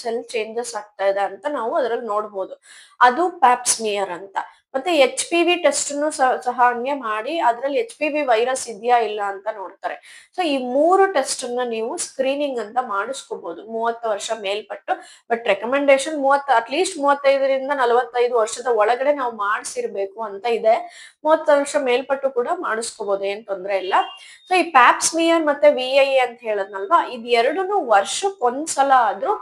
ಸೆಲ್ ಚೇಂಜಸ್ ಆಗ್ತಾ ಇದೆ ಅಂತ ನಾವು ಅದ್ರಲ್ಲಿ ನೋಡ್ಬೋದು. ಅದು ಪ್ಯಾಪ್ಸ್ಮಿಯರ್ ಅಂತ. ಮತ್ತೆ HPV ಟೆಸ್ಟ್‌ನು ಸಹ ಹಂಗೆ ಮಾಡಿ ಅದ್ರಲ್ಲಿ HPV ವೈರಸ್ ಇದೆಯಾ ಇಲ್ಲ ಅಂತ ನೋಡ್ತಾರೆ. ಸೊ ಈ 3 ಟೆಸ್ಟ್‌ನ್ನ ನೀವು ಸ್ಕ್ರೀನಿಂಗ್ ಅಂತ ಮಾಡಿಸ್ಕೋಬಹುದು 30 ವರ್ಷ ಮೇಲ್ಪಟ್ಟು. ಬಟ್ ರೆಕಮೆಂಡೇಶನ್ 30 ಅಟ್‌ಲೀಸ್ಟ್ 35ರಿಂದ 45 ವರ್ಷದ ಒಳಗಡೆ ನಾವು ಮಾಡ್ಸಿರ್ಬೇಕು ಅಂತ ಇದೆ. 30 ವರ್ಷ ಮೇಲ್ಪಟ್ಟು ಕೂಡ ಮಾಡಿಸ್ಕೋಬಹುದು, ಏನ್ ತೊಂದ್ರೆ ಇಲ್ಲ. ಸೊ ಈ ಪ್ಯಾಪ್ಸ್ಮಿಯರ್ ಮತ್ತೆ VIA ಅಂತ ಹೇಳದ್ನಲ್ವಾ, ಇದ್ ಎರಡೂನು ವರ್ಷಕ್ಕೊಂದ್ಸಲ ಆದ್ರೂ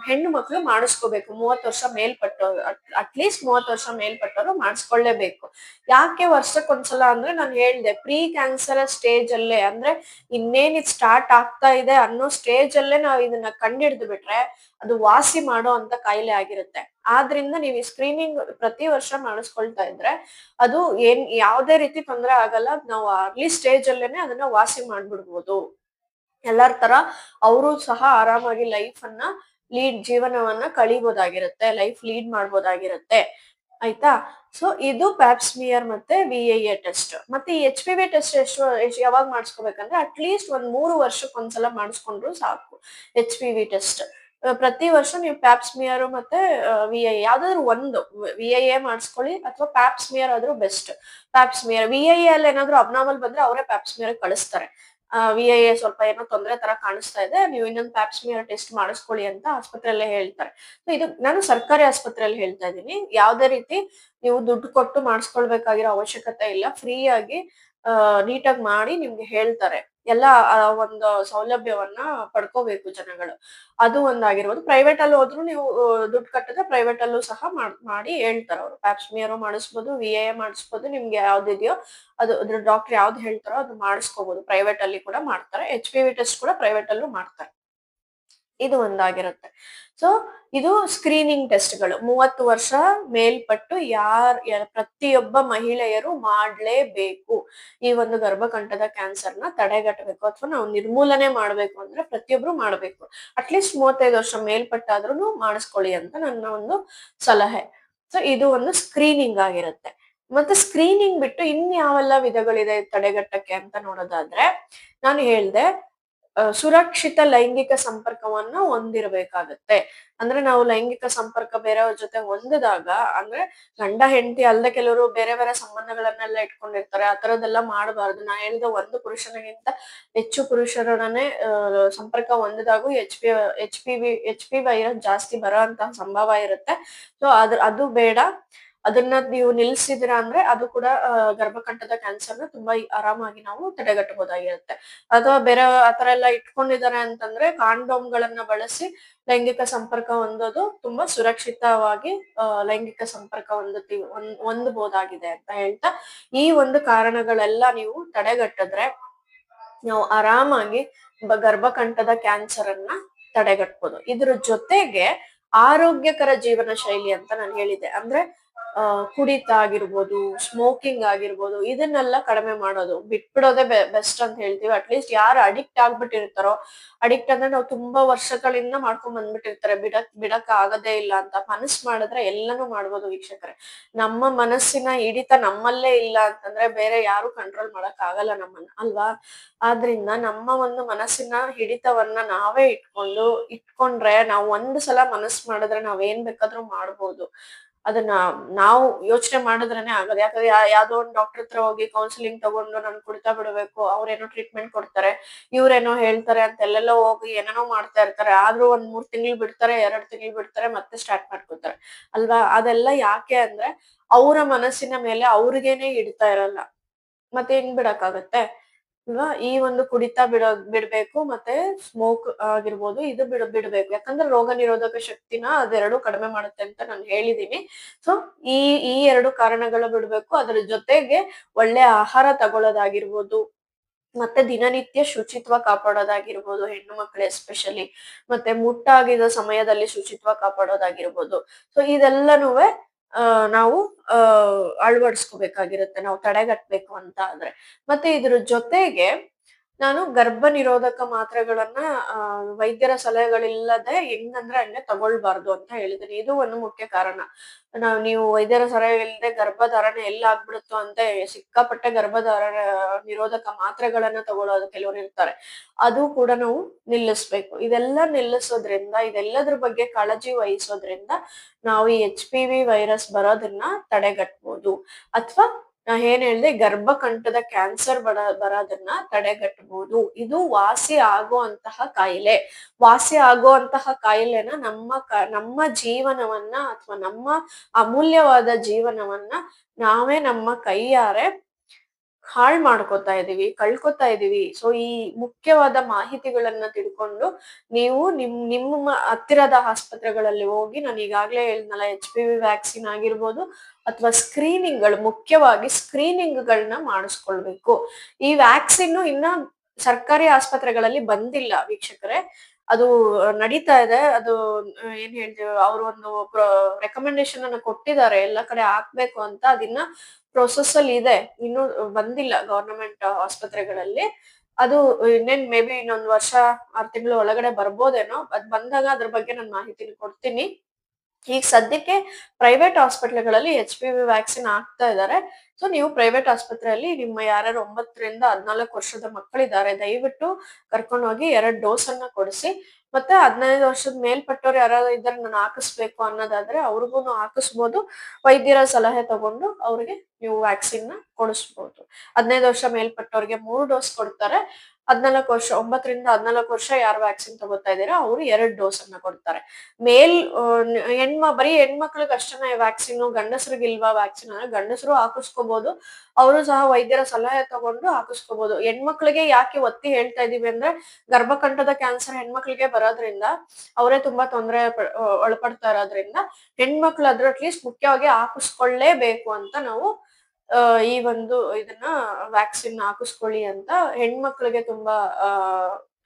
ಹೆಣ್ಣು ಮಕ್ಳು ಮಾಡಿಸ್ಕೋಬೇಕು. 30 ವರ್ಷ ಮೇಲ್ಪಟ್ಟವ್ರು, ಅಟ್ಲೀಸ್ಟ್ 30 ವರ್ಷ ಮೇಲ್ಪಟ್ಟವ್ರು ಮಾಡಿಸ್ಕೊಳ್ಳೇಬೇಕು. ಯಾಕೆ ವರ್ಷಕ್ಕೊಂದ್ಸಲ ಅಂದ್ರೆ, ನಾನು ಹೇಳ್ದೆ ಪ್ರೀ ಕ್ಯಾನ್ಸರಸ್ ಸ್ಟೇಜ್ ಅಲ್ಲೇ, ಅಂದ್ರೆ ಇನ್ನೇನ್ ಇದ್ ಸ್ಟಾರ್ಟ್ ಆಗ್ತಾ ಇದೆ ಅನ್ನೋ ಸ್ಟೇಜ್ ಅಲ್ಲೇ ನಾವ್ ಇದನ್ನ ಕಂಡಿಡ್ದು ಬಿಟ್ರೆ ಅದು ವಾಸಿ ಮಾಡೋ ಅಂತ ಕಾಯಿಲೆ ಆಗಿರುತ್ತೆ. ಆದ್ರಿಂದ ನೀವು ಈ ಸ್ಕ್ರೀನಿಂಗ್ ಪ್ರತಿ ವರ್ಷ ಮಾಡಿಸ್ಕೊಳ್ತಾ ಇದ್ರೆ ಅದು ಯಾವ್ದೇ ರೀತಿ ತೊಂದ್ರೆ ಆಗಲ್ಲ. ನಾವು ಅರ್ಲಿ ಸ್ಟೇಜ್ ಅಲ್ಲೇನೆ ಅದನ್ನ ವಾಸಿ ಮಾಡ್ಬಿಡ್ಬೋದು. ಎಲ್ಲಾರ್ ತರ ಅವರು ಸಹ ಆರಾಮಾಗಿ ಜೀವನವನ್ನ ಕಳಿಬೋದಾಗಿರುತ್ತೆ, ಲೈಫ್ ಲೀಡ್ ಮಾಡ್ಬೋದಾಗಿರುತ್ತೆ. ಆಯ್ತಾ? ಸೊ ಇದು ಪ್ಯಾಪ್ಸ್ಮಿಯರ್ ಮತ್ತೆ VIA ಟೆಸ್ಟ್. ಮತ್ತೆ ಈ HPV ಟೆಸ್ಟ್ ಯಾವಾಗ ಮಾಡಿಸ್ಕೋಬೇಕಂದ್ರೆ, ಅಟ್ಲೀಸ್ಟ್ ಒಂದ್ 3 ವರ್ಷಕ್ಕೊಂದ್ಸಲ ಮಾಡಿಸ್ಕೊಂಡ್ರು ಸಾಕು. HPV ಟೆಸ್ಟ್ ಪ್ರತಿ ವರ್ಷ ನೀವು ಪ್ಯಾಪ್ಸ್ಮಿಯರ್ ಮತ್ತೆ VIA ಯಾವ್ದಾದ್ರು ಒಂದು, VIA ಮಾಡಿಸ್ಕೊಳ್ಳಿ ಅಥವಾ ಪ್ಯಾಪ್ಸ್ಮಿಯರ್ ಆದ್ರೂ ಬೆಸ್ಟ್. ಪ್ಯಾಪ್ಸ್ಮಿಯರ್ VIA ಅಲ್ಲಿ ಏನಾದ್ರು ಅಬ್ನಾರ್ಮಲ್ ಬಂದ್ರೆ ಅವರೇ ಪ್ಯಾಪ್ಸ್ಮಿಯರ್ ಕಳಿಸ್ತಾರೆ. VIA ಸ್ವಲ್ಪ ಏನೋ ತೊಂದ್ರೆ ತರ ಕಾಣಿಸ್ತಾ ಇದೆ, ನೀವು ಇನ್ನೊಂದು ಪ್ಯಾಪ್ಸ್ಮಿಯರ್ ಟೆಸ್ಟ್ ಮಾಡಿಸ್ಕೊಳ್ಳಿ ಅಂತ ಆಸ್ಪತ್ರೆಯಲ್ಲೇ ಹೇಳ್ತಾರೆ. ಸೊ ಇದು ನಾನು ಸರ್ಕಾರಿ ಆಸ್ಪತ್ರೆಯಲ್ಲಿ ಹೇಳ್ತಾ ಇದ್ದೀನಿ. ಯಾವ್ದೇ ರೀತಿ ನೀವು ದುಡ್ಡು ಕೊಟ್ಟು ಮಾಡಿಸ್ಕೊಳ್ಬೇಕಾಗಿರೋ ಅವಶ್ಯಕತೆ ಇಲ್ಲ. ಫ್ರೀ ಆಗಿ ನೀಟಾಗಿ ಮಾಡಿ ನಿಮ್ಗೆ ಹೇಳ್ತಾರೆ. ಎಲ್ಲ ಒಂದು ಸೌಲಭ್ಯವನ್ನ ಪಡ್ಕೋಬೇಕು ಜನಗಳು. ಅದು ಒಂದಾಗಿರ್ಬೋದು. ಪ್ರೈವೇಟ್ ಅಲ್ಲಿ ಹೋದ್ರು ನೀವು ದುಡ್ಡು ಕಟ್ಟಿದ್ರೆ ಪ್ರೈವೇಟ್ ಅಲ್ಲೂ ಸಹ ಮಾಡಿ ಹೇಳ್ತಾರೆ ಅವರು. ಪ್ಯಾಪ್ಸ್ಮಿಯರ್ ಮಾಡಿಸ್ಬೋದು, VIA ಮಾಡಿಸ್ಬೋದು, ನಿಮ್ಗೆ ಯಾವ್ದಿದೆಯೋ ಅದು ಅದ್ರ ಡಾಕ್ಟರ್ ಯಾವ್ದು ಹೇಳ್ತಾರೋ ಅದು ಮಾಡಿಸ್ಕೋಬಹುದು. ಪ್ರೈವೇಟ್ ಅಲ್ಲಿ ಕೂಡ ಮಾಡ್ತಾರೆ. HPV ಟೆಸ್ಟ್ ಕೂಡ ಪ್ರೈವೇಟ್ ಅಲ್ಲೂ ಮಾಡ್ತಾರೆ. ಇದು ಒಂದಾಗಿರುತ್ತೆ. ಸೊ ಇದು ಸ್ಕ್ರೀನಿಂಗ್ ಟೆಸ್ಟ್‌ಗಳು. 30 ವರ್ಷ ಮೇಲ್ಪಟ್ಟು ಪ್ರತಿಯೊಬ್ಬ ಮಹಿಳೆಯರು ಮಾಡ್ಲೇಬೇಕು. ಈ ಒಂದು ಗರ್ಭಕಂಠದ ಕ್ಯಾನ್ಸರ್‌ನ ತಡೆಗಟ್ಟಬೇಕು ಅಥವಾ ನಾವು ನಿರ್ಮೂಲನೆ ಮಾಡ್ಬೇಕು ಅಂದ್ರೆ ಪ್ರತಿಯೊಬ್ರು ಮಾಡ್ಬೇಕು. ಅಟ್‌ಲೀಸ್ಟ್ 35 ವರ್ಷ ಮೇಲ್ಪಟ್ಟಾದ್ರೂನು ಮಾಡಿಸ್ಕೊಳ್ಳಿ ಅಂತ ನನ್ನ ಒಂದು ಸಲಹೆ. ಸೊ ಇದು ಒಂದು ಸ್ಕ್ರೀನಿಂಗ್ ಆಗಿರುತ್ತೆ. ಮತ್ತೆ ಸ್ಕ್ರೀನಿಂಗ್ ಬಿಟ್ಟು ಇನ್ಯಾವೆಲ್ಲ ವಿಧಗಳಿದೆ ತಡೆಗಟ್ಟಕ್ಕೆ ಅಂತ ನೋಡೋದಾದ್ರೆ, ನಾನು ಹೇಳ್ದೆ ಸುರಕ್ಷಿತ ಲೈಂಗಿಕ ಸಂಪರ್ಕವನ್ನ ಹೊಂದಿರಬೇಕಾಗತ್ತೆ. ಅಂದ್ರೆ ನಾವು ಲೈಂಗಿಕ ಸಂಪರ್ಕ ಬೇರೆಯವ್ರ ಜೊತೆ ಹೊಂದಿದಾಗ, ಅಂದ್ರೆ ಗಂಡ ಹೆಂಡತಿ ಅಲ್ಲದೆ ಕೆಲವರು ಬೇರೆ ಬೇರೆ ಸಂಬಂಧಗಳನ್ನೆಲ್ಲ ಇಟ್ಕೊಂಡಿರ್ತಾರೆ. ಆ ತರದ್ದೆಲ್ಲ ಮಾಡಬಾರದು. ನಾ ಹೇಳಿದ ಒಂದು ಪುರುಷನಿಗಿಂತ ಹೆಚ್ಚು ಪುರುಷರೊಡನೆ ಸಂಪರ್ಕ ಹೊಂದಿದಾಗೂ HPV ವೈರಸ್ ಜಾಸ್ತಿ ಬರೋಂತಹ ಸಂಭವ ಇರುತ್ತೆ. ಸೊ ಅದು ಬೇಡ. ಅದನ್ನ ನೀವು ನಿಲ್ಸಿದಿರಾ ಅಂದ್ರೆ ಅದು ಕೂಡ ಗರ್ಭಕಂಠದ ಕ್ಯಾನ್ಸರ್‌ನ ತುಂಬಾ ಆರಾಮಾಗಿ ನಾವು ತಡೆಗಟ್ಟಬಹುದಾಗಿರುತ್ತೆ. ಅಥವಾ ಬೇರೆ ಆತರ ಎಲ್ಲ ಇಟ್ಕೊಂಡಿದ್ದಾರೆ ಅಂತಂದ್ರೆ ಕಾಂಡೋಮ್‌ಗಳನ್ನ ಬಳಸಿ ಲೈಂಗಿಕ ಸಂಪರ್ಕ ಹೊಂದೋದು ತುಂಬಾ ಸುರಕ್ಷಿತವಾಗಿ ಲೈಂಗಿಕ ಸಂಪರ್ಕ ಹೊಂದಬಹುದಾಗಿದೆ ಅಂತ ಹೇಳ್ತಾ, ಈ ಒಂದು ಕಾರಣಗಳೆಲ್ಲ ನೀವು ತಡೆಗಟ್ಟಿದ್ರೆ ನಾವು ಆರಾಮಾಗಿ ಗರ್ಭಕಂಠದ ಕ್ಯಾನ್ಸರ್ ಅನ್ನ ತಡೆಗಟ್ಬೋದು. ಇದ್ರ ಜೊತೆಗೆ ಆರೋಗ್ಯಕರ ಜೀವನ ಶೈಲಿ ಅಂತ ನಾನು ಹೇಳಿದೆ. ಅಂದ್ರೆ ಕುಡಿತ ಆಗಿರ್ಬೋದು, ಸ್ಮೋಕಿಂಗ್ ಆಗಿರ್ಬೋದು, ಇದನ್ನೆಲ್ಲ ಕಡಿಮೆ ಮಾಡೋದು. ಬಿಟ್ಬಿಡೋದೇ ಬೆಸ್ಟ್ ಅಂತ ಹೇಳ್ತೀವಿ. ಅಟ್‌ಲೀಸ್ಟ್ ಯಾರು ಅಡಿಕ್ಟ್ ಆಗ್ಬಿಟ್ಟಿರ್ತಾರೋ, ಅಡಿಕ್ಟ್ ಅಂದ್ರೆ ನಾವು ತುಂಬಾ ವರ್ಷಗಳಿಂದ ಮಾಡ್ಕೊಂಡ್ ಬಂದ್ಬಿಟ್ಟಿರ್ತಾರೆ. ಬಿಡಕ್ ಆಗದೇ ಇಲ್ಲ ಅಂತ. ಮನಸ್ಸು ಮಾಡಿದ್ರೆ ಎಲ್ಲನೂ ಮಾಡ್ಬೋದು ವೀಕ್ಷಕರೇ. ನಮ್ಮ ಮನಸ್ಸಿನ ಹಿಡಿತ ನಮ್ಮಲ್ಲೇ ಇಲ್ಲ ಅಂತಂದ್ರೆ ಬೇರೆ ಯಾರು ಕಂಟ್ರೋಲ್ ಮಾಡಕ್ ಆಗಲ್ಲ ನಮ್ಮನ್ನ ಅಲ್ವಾ? ಆದ್ರಿಂದ ನಮ್ಮ ಒಂದು ಮನಸ್ಸಿನ ಹಿಡಿತವನ್ನ ನಾವೇ ಇಟ್ಕೊಂಡ್ರೆ ನಾವು ಒಂದ್ ಸಲ ಮನಸ್ಸು ಮಾಡಿದ್ರೆ ನಾವ್ ಏನ್ ಬೇಕಾದ್ರೂ ಮಾಡ್ಬೋದು. ಅದನ್ನ ನಾವು ಯೋಚನೆ ಮಾಡಿದ್ರೇನೆ ಆಗೋದು. ಯಾಕಂದ್ರೆ ಯಾವ್ದೋ ಒಂದ್ ಡಾಕ್ಟರ್ ಹತ್ರ ಹೋಗಿ ಕೌನ್ಸಿಲಿಂಗ್ ತಗೊಂಡು ನಾನ್ ಕುಡಿತಾ ಬಿಡ್ಬೇಕು, ಅವ್ರೇನೋ ಟ್ರೀಟ್ಮೆಂಟ್ ಕೊಡ್ತಾರೆ, ಇವ್ರೇನೋ ಹೇಳ್ತಾರೆ ಅಂತ ಎಲ್ಲೆಲ್ಲೋ ಹೋಗಿ ಏನೇನೋ ಮಾಡ್ತಾ ಇರ್ತಾರೆ. ಆದ್ರೂ ಒಂದ್ 3 ತಿಂಗ್ಳು ಬಿಡ್ತಾರೆ, 2 ತಿಂಗ್ಳು ಬಿಡ್ತಾರೆ, ಮತ್ತೆ ಸ್ಟಾರ್ಟ್ ಮಾಡ್ಕೊತಾರೆ. ಅಲ್ವಾ? ಅದೆಲ್ಲ ಯಾಕೆ ಅಂದ್ರೆ ಅವ್ರ ಮನಸ್ಸಿನ ಮೇಲೆ ಅವ್ರಿಗೇನೆ ಹಿಡಿತಾ ಇರಲ್ಲ. ಮತ್ತೆ ಹೆಂಗ್ ಬಿಡಕ್ಕಾಗತ್ತೆ? ಅಲ್ವಾ? ಈ ಒಂದು ಕುಡಿತ ಬಿಡ್ಬೇಕು ಮತ್ತೆ ಸ್ಮೋಕ್ ಆಗಿರ್ಬೋದು ಇದು ಬಿಡ್ಬೇಕು. ಯಾಕಂದ್ರೆ ರೋಗ ನಿರೋಧಕ ಶಕ್ತಿನ ಅದೆರಡು ಕಡಿಮೆ ಮಾಡುತ್ತೆ ಅಂತ ನಾನು ಹೇಳಿದೀನಿ. ಸೊ ಈ ಈ 2 ಕಾರಣಗಳು ಬಿಡ್ಬೇಕು. ಅದ್ರ ಜೊತೆಗೆ ಒಳ್ಳೆ ಆಹಾರ ತಗೊಳ್ಳೋದಾಗಿರ್ಬೋದು, ಮತ್ತೆ ದಿನನಿತ್ಯ ಶುಚಿತ್ವ ಕಾಪಾಡೋದಾಗಿರ್ಬೋದು, ಹೆಣ್ಣು ಮಕ್ಳು ಎಸ್ಪೆಷಲಿ ಮತ್ತೆ ಮುಟ್ಟಾಗಿದ ಸಮಯದಲ್ಲಿ ಶುಚಿತ್ವ ಕಾಪಾಡೋದಾಗಿರ್ಬೋದು. ಸೊ ಇದೆಲ್ಲನೂವೆ ನಾವು ಅಳವಡಿಸ್ಕೋಬೇಕಾಗಿರುತ್ತೆ ನಾವು ತಡೆಗಟ್ಬೇಕು ಅಂತ ಆದ್ರೆ. ಮತ್ತೆ ಇದ್ರ ಜೊತೆಗೆ ನಾನು ಗರ್ಭ ನಿರೋಧಕ ಮಾತ್ರೆಗಳನ್ನ ವೈದ್ಯರ ಸಲಹೆಗಳಿಲ್ಲದೆ ಹೆಂಗಂದ್ರೆ ಹಂಗೆ ತಗೊಳ್ಬಾರ್ದು ಅಂತ ಹೇಳಿದೀನಿ. ಇದು ಒಂದು ಮುಖ್ಯ ಕಾರಣ. ನೀವು ವೈದ್ಯರ ಸಲಹೆ ಇಲ್ಲದೆ ಗರ್ಭಧಾರಣೆ ಎಲ್ಲಿ ಆಗ್ಬಿಡುತ್ತೋ ಅಂತ ಸಿಕ್ಕಾಪಟ್ಟೆ ನಿರೋಧಕ ಮಾತ್ರೆಗಳನ್ನ ತಗೊಳ್ಳೋದು ಕೆಲವರು ಇರ್ತಾರೆ. ಅದು ಕೂಡ ನಾವು ನಿಲ್ಲಿಸ್ಬೇಕು. ಇದೆಲ್ಲ ನಿಲ್ಲಿಸೋದ್ರಿಂದ ಇದೆಲ್ಲದ್ರ ಬಗ್ಗೆ ಕಾಳಜಿ ವಹಿಸೋದ್ರಿಂದ ನಾವು ಈ HPV ವೈರಸ್ ಬರೋದನ್ನ ತಡೆಗಟ್ಬೋದು. ಅಥವಾ ನಾ ಏನ್ ಹೇಳ್ದೆ ಗರ್ಭಕಂಠದ ಕ್ಯಾನ್ಸರ್ ಬರೋದನ್ನ ತಡೆಗಟ್ಟಬಹುದು. ಇದು ವಾಸಿ ಆಗುವಂತಹ ಕಾಯಿಲೆ. ವಾಸಿ ಆಗುವಂತಹ ಕಾಯಿಲೆನ ನಮ್ಮ ಜೀವನವನ್ನ ಅಥವಾ ನಮ್ಮ ಅಮೂಲ್ಯವಾದ ಜೀವನವನ್ನ ನಾವೇ ನಮ್ಮ ಕೈಯಾರೆ ಹಾಳ್ ಮಾಡ್ಕೊತಾ ಇದೀವಿ, ಕಳ್ಕೊತಾ ಇದೀವಿ. ಸೊ ಈ ಮುಖ್ಯವಾದ ಮಾಹಿತಿಗಳನ್ನ ತಿಳ್ಕೊಂಡು ನೀವು ನಿಮ್ಮ ಹತ್ತಿರದ ಆಸ್ಪತ್ರೆಗಳಲ್ಲಿ ಹೋಗಿ ನಾನು ಈಗಾಗ್ಲೇ ಹೇಳಿದ್ನಲ್ಲ HPV ವ್ಯಾಕ್ಸಿನ್ ಆಗಿರ್ಬೋದು ಅಥವಾ ಸ್ಕ್ರೀನಿಂಗ್‌ಗಳು ಮುಖ್ಯವಾಗಿ ಸ್ಕ್ರೀನಿಂಗ್‌ಗಳನ್ನ ಮಾಡಿಸ್ಕೊಳ್ಬೇಕು. ಈ ವ್ಯಾಕ್ಸಿನ್ ಇನ್ನ ಸರ್ಕಾರಿ ಆಸ್ಪತ್ರೆಗಳಲ್ಲಿ ಬಂದಿಲ್ಲ ವೀಕ್ಷಕರೇ. ಅದು ನಡೀತಾ ಇದೆ. ಅದು ಏನ್ ಹೇಳ್ತೀವಿ ಅವ್ರು ಒಂದು ರೆಕಮೆಂಡೇಶನ್ ಅನ್ನ ಕೊಟ್ಟಿದ್ದಾರೆ ಎಲ್ಲಾ ಕಡೆ ಹಾಕ್ಬೇಕು ಅಂತ. ಅದಿನ್ನ ಪ್ರೊಸೆಸ್ ಅಲ್ಲಿ ಇದೆ. ಇನ್ನು ಬಂದಿಲ್ಲ ಗವರ್ನಮೆಂಟ್ ಆಸ್ಪತ್ರೆಗಳಲ್ಲಿ. ಅದು ಇನ್ನೇನ್ ಮೇ ಬಿ ಇನ್ನೊಂದ್ ವರ್ಷ 6 ತಿಂಗಳು ಒಳಗಡೆ ಬರ್ಬೋದೇನೋ. ಅದ್ ಬಂದಾಗ ಅದ್ರ ಬಗ್ಗೆ ನಾನ್ ಮಾಹಿತಿನ ಕೊಡ್ತೀನಿ. ಈಗ ಸದ್ಯಕ್ಕೆ ಪ್ರೈವೇಟ್ ಹಾಸ್ಪಿಟಲ್‌ಗಳಲ್ಲಿ HPV ವ್ಯಾಕ್ಸಿನ್ ಹಾಕ್ತಾ ಇದ್ದಾರೆ. ಸೊ ನೀವು ಪ್ರೈವೇಟ್ ಆಸ್ಪತ್ರೆಯಲ್ಲಿ ನಿಮ್ಮ ಯಾರ್ಯಾರು 9 ರಿಂದ 14 ವರ್ಷದ ಮಕ್ಕಳಿದ್ದಾರೆ ದಯವಿಟ್ಟು ಕರ್ಕೊಂಡು ಹೋಗಿ 2 ಡೋಸ್ ಅನ್ನ ಕೊಡಿಸಿ. ಮತ್ತೆ 15 ವರ್ಷದ ಮೇಲ್ಪಟ್ಟವ್ರು ಯಾರಾದ್ರು ಇದ್ದಾರೆ ನಾನು ಹಾಕಿಸ್ಬೇಕು ಅನ್ನೋದಾದ್ರೆ ಅವ್ರಿಗೂನು ಹಾಕಿಸ್ಬೋದು. ವೈದ್ಯರ ಸಲಹೆ ತಗೊಂಡು ಅವ್ರಿಗೆ ನೀವು ವ್ಯಾಕ್ಸಿನ್‌ನ ಕೊಡಿಸ್ಬೋದು. 15 ವರ್ಷ ಮೇಲ್ಪಟ್ಟವ್ರಿಗೆ 3 ಡೋಸ್ ಕೊಡ್ತಾರೆ. 14 ವರ್ಷ 9 ರಿಂದ 14 ವರ್ಷ ಯಾರು ವ್ಯಾಕ್ಸಿನ್ ತಗೋತಾ ಇದ್ದೀರಾ ಅವ್ರು 2 ಡೋಸ್ ಅನ್ನ ಕೊಡ್ತಾರೆ. ಮೇಲ್ ಬರೀ ಹೆಣ್ಮಕ್ಳಿಗೆ ಅಷ್ಟೇನೆ ವ್ಯಾಕ್ಸಿನ್, ಗಂಡಸರಿಗಿಲ್ವಾ ವ್ಯಾಕ್ಸಿನ್ ಅಂದ್ರೆ ಗಂಡಸರು ಹಾಕಿಸ್ಕೋಬಹುದು. ಅವರು ಸಹ ವೈದ್ಯರ ಸಲಹೆ ತಗೊಂಡು ಹಾಕಿಸ್ಕೋಬಹುದು. ಹೆಣ್ಮಕ್ಳಿಗೆ ಯಾಕೆ ಒತ್ತಿ ಹೇಳ್ತಾ ಇದೀವಿ ಅಂದ್ರೆ ಗರ್ಭಕಂಠದ ಕ್ಯಾನ್ಸರ್ ಹೆಣ್ಮಕ್ಳಿಗೆ ಬರೋದ್ರಿಂದ ಅವರೇ ತುಂಬಾ ಒಳಪಡ್ತಾ ಇರೋದ್ರಿಂದ ಹೆಣ್ಮಕ್ಳು ಅದ್ರ ಅಟ್ಲೀಸ್ಟ್ ಮುಖ್ಯವಾಗಿ ಹಾಕಿಸ್ಕೊಳ್ಳೇಬೇಕು ಅಂತ ನಾವು ಈ ಒಂದು ಇದನ್ನ ವ್ಯಾಕ್ಸಿನ್ ಹಾಕಿಸ್ಕೊಳ್ಳಿ ಅಂತ ಹೆಣ್ಮಕ್ಳಿಗೆ ತುಂಬಾ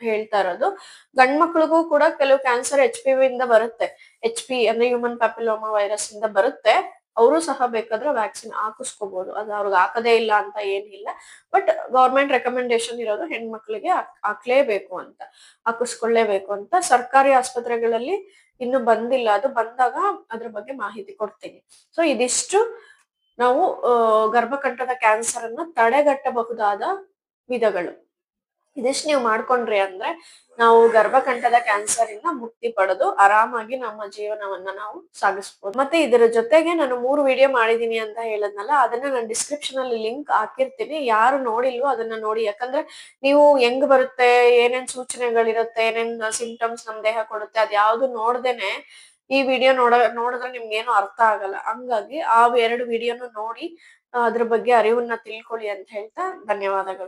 ಹೇಳ್ತಾ ಇರೋದು. ಗಂಡ್ ಮಕ್ಳಿಗೂ ಕೂಡ ಕೆಲವು ಕ್ಯಾನ್ಸರ್ HPV ಇಂದ ಬರುತ್ತೆ. ಅಂದ್ರೆ ಹ್ಯೂಮನ್ ಪ್ಯಾಪಿಲೋಮಾ ವೈರಸ್ ಇಂದ ಬರುತ್ತೆ. ಅವರು ಸಹ ಬೇಕಾದ್ರೆ ವ್ಯಾಕ್ಸಿನ್ ಹಾಕಿಸ್ಕೋಬಹುದು. ಅದು ಅವ್ರಿಗೆ ಹಾಕದೇ ಇಲ್ಲ ಅಂತ ಏನಿಲ್ಲ. ಬಟ್ ಗವರ್ನಮೆಂಟ್ ರೆಕಮೆಂಡೇಶನ್ ಇರೋದು ಹೆಣ್ಮಕ್ಳಿಗೆ ಹಾಕ್ಲೇಬೇಕು ಅಂತ, ಹಾಕಿಸ್ಕೊಳ್ಳೇಬೇಕು ಅಂತ. ಸರ್ಕಾರಿ ಆಸ್ಪತ್ರೆಗಳಲ್ಲಿ ಇನ್ನು ಬಂದಿಲ್ಲ. ಅದು ಬಂದಾಗ ಅದ್ರ ಬಗ್ಗೆ ಮಾಹಿತಿ ಕೊಡ್ತೀನಿ. ಸೊ ಇದಿಷ್ಟು ನಾವು ಗರ್ಭಕಂಠದ ಕ್ಯಾನ್ಸರ್ ಅನ್ನ ತಡೆಗಟ್ಟಬಹುದಾದ ವಿಧಗಳು. ಇದಿಷ್ಟು ನೀವು ಮಾಡ್ಕೊಂಡ್ರಿ ಅಂದ್ರೆ ನಾವು ಗರ್ಭಕಂಠದ ಕ್ಯಾನ್ಸರ್ ಇಂದ ಮುಕ್ತಿ ಪಡೆದು ಆರಾಮಾಗಿ ನಮ್ಮ ಜೀವನವನ್ನ ನಾವು ಸಾಗಿಸ್ಬೋದು. ಮತ್ತೆ ಇದರ ಜೊತೆಗೆ ನಾನು 3 ವಿಡಿಯೋ ಮಾಡಿದೀನಿ ಅಂತ ಹೇಳದ್ನಲ್ಲ, ಅದನ್ನ ನಾನು ಡಿಸ್ಕ್ರಿಪ್ಷನ್ ಅಲ್ಲಿ ಲಿಂಕ್ ಹಾಕಿರ್ತೀನಿ. ಯಾರು ನೋಡಿಲ್ವೋ ಅದನ್ನ ನೋಡಿ. ಯಾಕಂದ್ರೆ ನೀವು ಹೆಂಗ್ ಬರುತ್ತೆ, ಏನೇನ್ ಸೂಚನೆಗಳಿರುತ್ತೆ, ಏನೇನ್ ಸಿಂಪ್ಟಮ್ಸ್ ನಮ್ ದೇಹ ಕೊಡುತ್ತೆ ಅದ್ಯಾವ್ದು ನೋಡ್ದೇನೆ ಈ ವಿಡಿಯೋ ನೋಡಿದ್ರೆ ನಿಮ್ಗೇನು ಅರ್ಥ ಆಗಲ್ಲ. ಹಂಗಾಗಿ ಆ 2 ವಿಡಿಯೋನು ನೋಡಿ ಅದ್ರ ಬಗ್ಗೆ ಅರಿವನ್ನ ತಿಳ್ಕೊಳ್ಳಿ ಅಂತ ಹೇಳ್ತಾ ಧನ್ಯವಾದಗಳು.